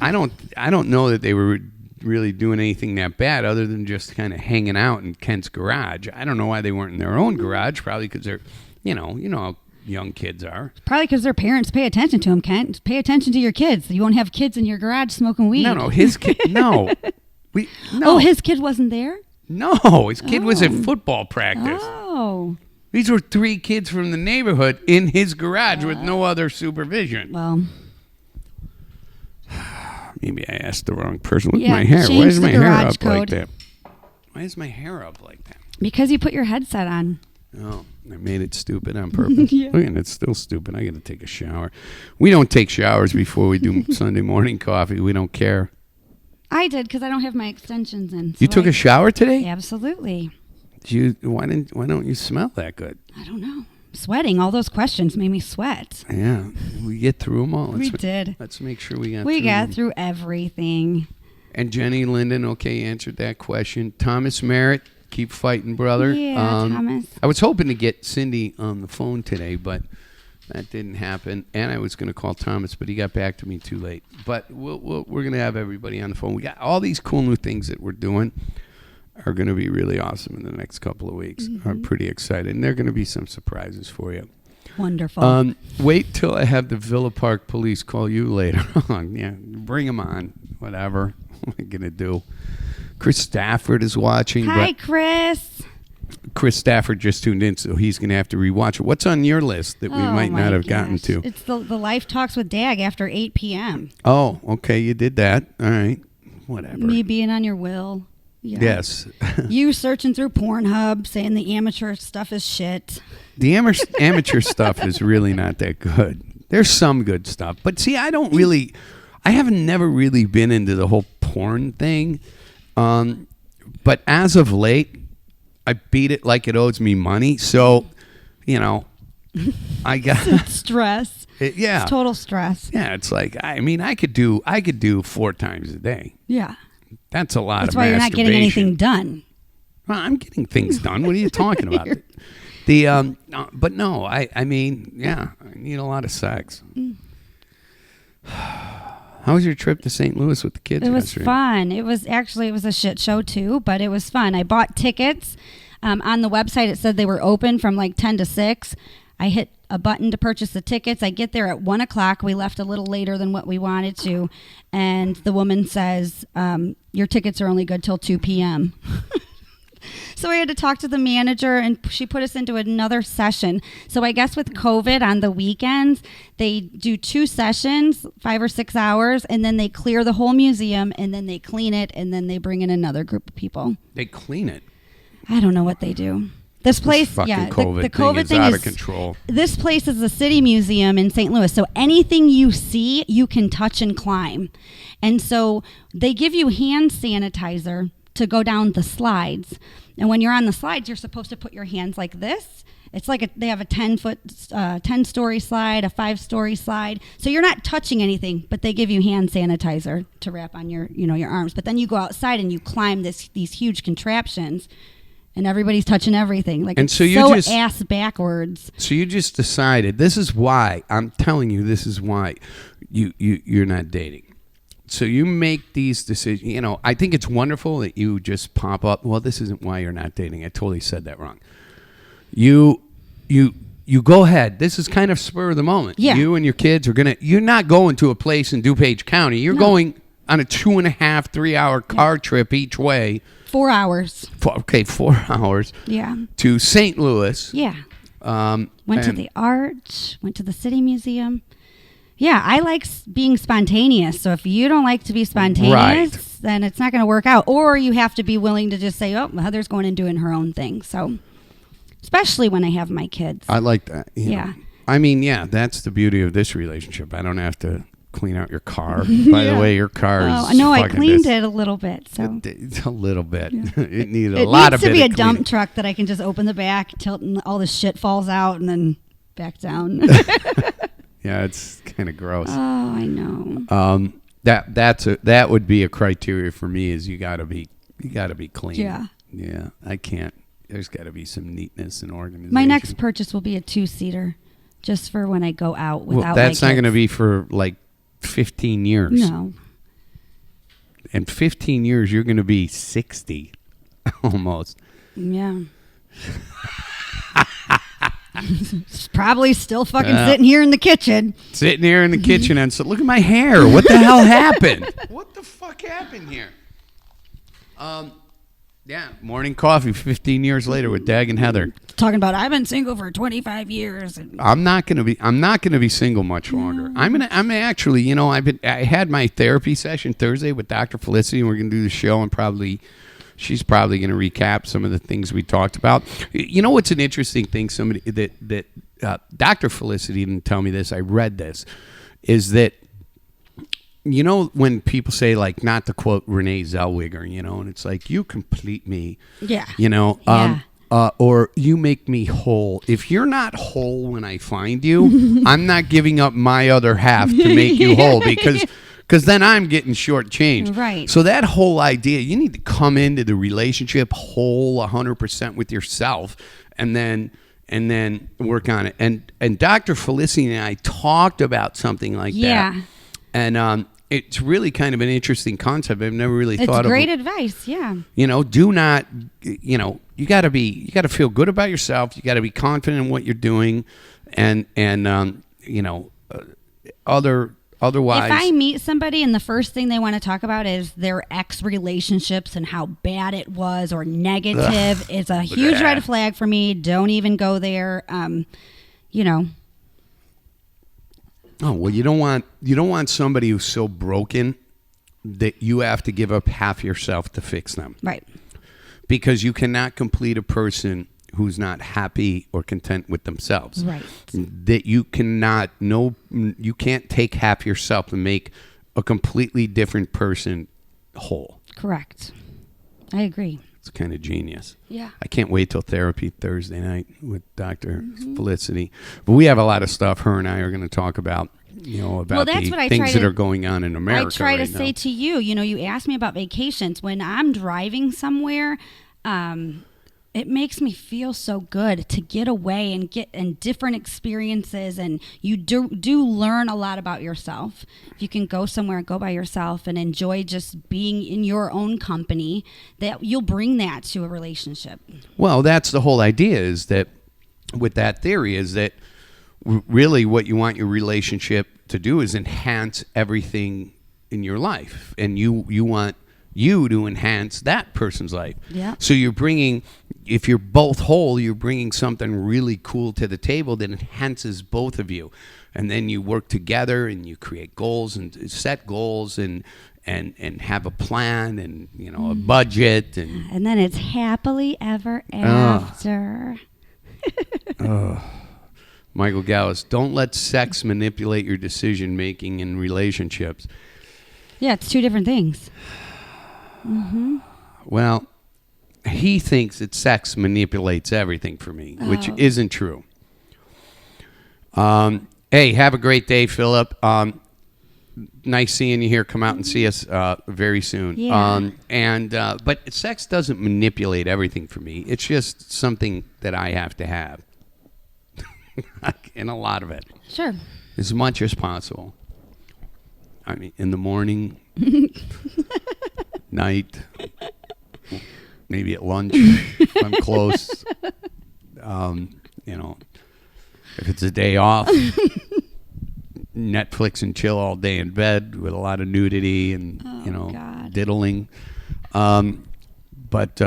S2: I don't know that they were really doing anything that bad other than just kind of hanging out in Kent's garage. I don't know why they weren't in their own garage. Probably because they're, you know how young kids are.
S3: Probably because their parents pay attention to them, Kent. Pay attention to your kids. You won't have kids in your garage smoking weed.
S2: No, his kid. No. No.
S3: Oh, his kid wasn't there?
S2: No, his kid was at football practice.
S3: Oh.
S2: These were 3 kids from the neighborhood in his garage with no other supervision.
S3: Well,
S2: maybe I asked the wrong person with my hair. Why is my hair up like that? Why is my hair up like that?
S3: Because you put your headset on.
S2: Oh, I made it stupid on purpose. Look, and it's still stupid. I got to take a shower. We don't take showers before we do Sunday morning coffee. We don't care.
S3: I did because I don't have my extensions in.
S2: You took a shower today?
S3: Absolutely.
S2: Why don't you smell that good?
S3: I don't know. Sweating. All those questions made me sweat.
S2: Yeah, we get through them all.
S3: We did.
S2: Let's make sure we got.
S3: We
S2: through
S3: got
S2: them.
S3: through everything.
S2: And Jenny Linden, okay, answered that question. Thomas Merritt, keep fighting, brother.
S3: Yeah, Thomas.
S2: I was hoping to get Cindy on the phone today, but that didn't happen. And I was going to call Thomas, but he got back to me too late. But we're going to have everybody on the phone. We got all these cool new things that we're doing are going to be really awesome in the next couple of weeks. I'm pretty excited. And there are going to be some surprises for you.
S3: Wonderful.
S2: Wait till I have the Villa Park police call you later on. Yeah, bring them on. Whatever. What am I going to do? Chris Stafford is watching.
S3: Hi, Chris.
S2: Chris Stafford just tuned in, so he's going to have to rewatch it. What's on your list that we might
S3: my
S2: not have gotten
S3: gosh.
S2: to?
S3: It's the Life Talks with DAG after 8 p.m.
S2: Oh, okay. You did that. All right. Whatever.
S3: Me being on your will. Yeah.
S2: Yes.
S3: You searching through Pornhub saying the amateur stuff is shit.
S2: The amateur stuff is really not that good. There's some good stuff. But see, I haven't never really been into the whole porn thing. But as of late, I beat it like it owes me money. So, I got
S3: Stress.
S2: yeah.
S3: It's total stress.
S2: Yeah, it's like I could do 4 times a day.
S3: Yeah.
S2: That's a lot
S3: That's
S2: of
S3: why you're not getting
S2: masturbation.
S3: anything done.
S2: Well, I'm getting things done. What are you talking about? But no, I mean, yeah, I need a lot of sex. How was your trip to St. Louis with the kids?
S3: It was
S2: yesterday?
S3: fun. It was a shit show too, but it was fun. I bought tickets. On the website, it said they were open from like 10 to 6. I hit a button to purchase the tickets. I get there at 1 o'clock. We left a little later than what we wanted to. And the woman says, your tickets are only good till 2 p.m. So I had to talk to the manager, and she put us into another session. So I guess with COVID on the weekends, they do 2 sessions, 5 or 6 hours, and then they clear the whole museum, and then they clean it, and then they bring in another group of people.
S2: They clean it.
S3: I don't know what they do. This place,
S2: fucking
S3: yeah,
S2: COVID
S3: the COVID
S2: thing is out of control.
S3: This place is the City Museum in St. Louis, so anything you see, you can touch and climb. And so they give you hand sanitizer to go down the slides. And when you're on the slides, you're supposed to put your hands like this. It's like they have a 10-story slide, a 5-story slide. So you're not touching anything, but they give you hand sanitizer to wrap on your arms. But then you go outside and you climb these huge contraptions, and everybody's touching everything. Like,
S2: And
S3: it's
S2: so you
S3: so
S2: just-
S3: ass backwards.
S2: So you just decided, this is why, I'm telling you, this is why you're not dating. So you make these decisions. I think it's wonderful that you just pop up. Well, this isn't why you're not dating. I totally said that wrong. You go ahead. This is kind of spur of the moment.
S3: Yeah.
S2: You and your kids you're not going to a place in DuPage County. You're going on a 2.5, 3 hour car trip each way.
S3: 4 hours.
S2: 4 hours.
S3: Yeah.
S2: To St. Louis.
S3: Yeah. Went to
S2: and-
S3: the Arch, went to the City Museum. Yeah, I like being spontaneous. So if you don't like to be spontaneous, then it's not going to work out. Or you have to be willing to just say, oh, Heather's going and doing her own thing. So, especially when I have my kids.
S2: I like that.
S3: Yeah.
S2: I mean, yeah, that's the beauty of this relationship. I don't have to clean out your car. By the way, your car is.
S3: Oh, no, I
S2: fucking
S3: cleaned it a little bit. So
S2: It's a little bit. It needed
S3: it
S2: a lot
S3: needs
S2: of
S3: to be a
S2: bit of
S3: dump
S2: cleaning.
S3: truck that I can just open the back, tilt, and all the shit falls out, and then back down.
S2: Yeah, it's kind of gross.
S3: Oh, I know.
S2: That would be a criteria for me. Is you got to be clean.
S3: Yeah.
S2: Yeah, I can't. There's got to be some neatness and organization.
S3: My next purchase will be a 2-seater, just for when I go out without.
S2: Well, that's
S3: my
S2: not going to
S3: kids.
S2: be for like 15 years.
S3: No.
S2: In 15 years, you're going to be 60, almost.
S3: Yeah. It's probably still fucking sitting here in the kitchen.
S2: Sitting here in the kitchen and so look at my hair. What the hell happened? What the fuck happened here? Yeah, morning coffee 15 years later with Dag and Heather.
S3: Talking about I've been single for 25 years. And
S2: I'm not gonna be single much longer. I'm actually, I had my therapy session Thursday with Dr. Felicity, and we're gonna do the show and probably she's probably going to recap some of the things we talked about. You know what's an interesting thing? Somebody that Dr. Felicity didn't tell me this. I read this. Is that, you know, when people say, like, not to quote Renee Zellweger, you know, and it's like, you complete me.
S3: Yeah.
S2: You know.
S3: Yeah.
S2: Or you make me whole. If you're not whole when I find you, I'm not giving up my other half to make you whole because then I'm getting shortchanged.
S3: Right.
S2: So that whole idea, you need to come into the relationship whole 100% with yourself, and then work on it. And Dr. Felicity and I talked about something like
S3: Yeah.
S2: that. And it's really kind of an interesting concept. I've never really thought of it.
S3: It's great advice, yeah.
S2: You know, do not, you know, you got to feel good about yourself. You got to be confident in what you're doing, and you know, otherwise.
S3: If I meet somebody and the first thing they want to talk about is their ex relationships and how bad it was or negative, it's a huge red flag for me. Don't even go there. You know.
S2: Oh, well, you don't want somebody who's so broken that you have to give up half yourself to fix them.
S3: Right.
S2: Because you cannot complete a person who's not happy or content with themselves.
S3: Right.
S2: That you can't take half yourself and make a completely different person whole.
S3: Correct. I agree.
S2: It's kind of genius.
S3: Yeah.
S2: I can't wait till therapy Thursday night with Dr. Felicity. But we have a lot of stuff her and I are going to talk about, you know, about
S3: that's
S2: the
S3: what I
S2: things
S3: try
S2: that
S3: to-
S2: are going on in America.
S3: I try to
S2: right
S3: say
S2: now.
S3: to you, you know, you asked me about vacations. When I'm driving somewhere, it makes me feel so good to get away and get in different experiences, and you do learn a lot about yourself. If you can go somewhere, go by yourself and enjoy just being in your own company, that you'll bring that to a relationship.
S2: Well, that's the whole idea, is that with that theory is that really what you want your relationship to do is enhance everything in your life, and you want you to enhance that person's life.
S3: Yeah.
S2: So you're bringing, if you're both whole, you're bringing something really cool to the table that enhances both of you. And then you work together and you create goals and set goals and have a plan and, you know, a budget
S3: And then it's happily ever after.
S2: Michael Gallus, don't let sex manipulate your decision making in relationships.
S3: Yeah, it's two different things.
S2: Well, he thinks that sex manipulates everything for me, which isn't true. Hey, have a great day, Philip. Nice seeing you here. Come out and see us very soon.
S3: Yeah.
S2: But sex doesn't manipulate everything for me. It's just something that I have to have, and a lot of it,
S3: Sure.
S2: as much as possible. I mean, in the morning, night, maybe at lunch if I'm close. You know, if it's a day off, Netflix and chill all day in bed with a lot of nudity and
S3: God.
S2: diddling. But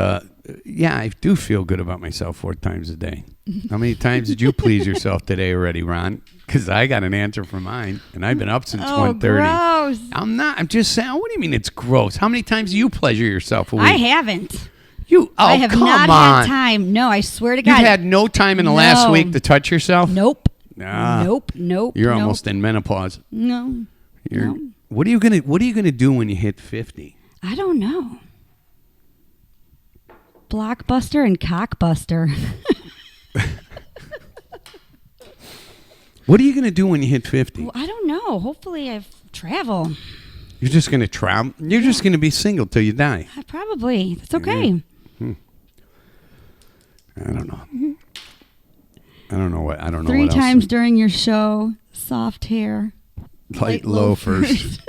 S2: yeah, I do feel good about myself 4 times a day. How many times did you please yourself today already, Ron? Because I got an answer for mine, and I've been up since 1:30.
S3: Gross.
S2: I'm not. I'm just saying. What do you mean it's gross? How many times do you pleasure yourself a week?
S3: I haven't.
S2: You. Oh,
S3: I have
S2: come
S3: not
S2: on.
S3: had time. No, I swear to
S2: You've
S3: God.
S2: had no time in the last
S3: No.
S2: week to touch yourself.
S3: Nope.
S2: Ah.
S3: Nope.
S2: You're
S3: nope.
S2: almost in menopause.
S3: No.
S2: You're, What are you gonna do when you hit 50?
S3: I don't know. Blockbuster and cockbuster.
S2: What are you gonna do when you hit 50?
S3: Well, I don't know. Hopefully, I travel.
S2: You're just gonna travel. You're just gonna be single till you die.
S3: Probably. That's okay.
S2: I don't know. I don't know what. I don't know.
S3: 3
S2: what
S3: times
S2: else.
S3: during your show, soft hair.
S2: Light loafers.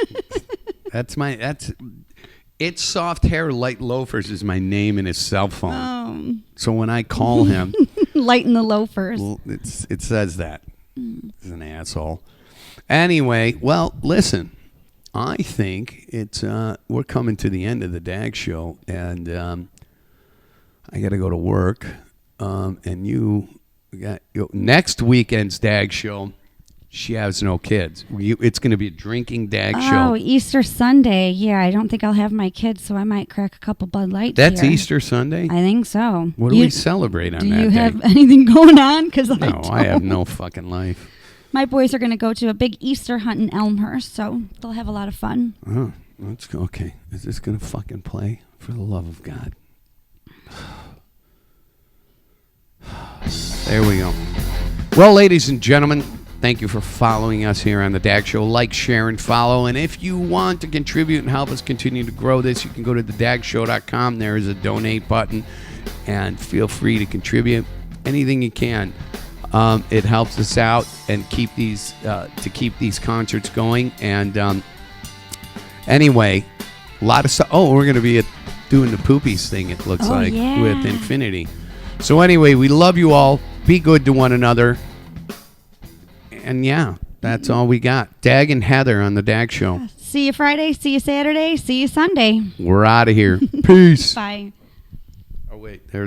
S2: It's soft hair. Light loafers is my name in his cell phone. So when I call him,
S3: Lighten the loafers.
S2: well, it says that. He's an asshole. Anyway, well, listen. I think it's we're coming to the end of the DAG show, and I got to go to work. And you got next weekend's DAG show. She has no kids. It's going to be a drinking DAG
S3: Oh,
S2: show.
S3: Easter Sunday. Yeah, I don't think I'll have my kids, so I might crack a couple Bud Lights.
S2: That's
S3: here.
S2: Easter Sunday?
S3: I think so.
S2: What do we celebrate on
S3: Do
S2: that
S3: you
S2: day?
S3: have anything going on? Because
S2: No, I have no fucking life.
S3: My boys are going to go to a big Easter hunt in Elmhurst, so they'll have a lot of fun.
S2: Oh, that's okay. Is this going to fucking play? For the love of God. There we go. Well, ladies and gentlemen, thank you for following us here on the DAG Show. Like, share, and follow. And if you want to contribute and help us continue to grow this, you can go to thedagshow.com. There is a donate button, and feel free to contribute anything you can. It helps us out and keep these concerts going. And anyway, a lot of stuff. Oh, we're going to be doing the Poopies thing, it looks like,
S3: yeah.
S2: with Infinity. So anyway, we love you all. Be good to one another. And yeah, that's all we got. Dag and Heather on the DAG Show.
S3: See you Friday, see you Saturday, see you Sunday.
S2: We're out of here. Peace.
S3: Bye.
S2: Oh, wait. There's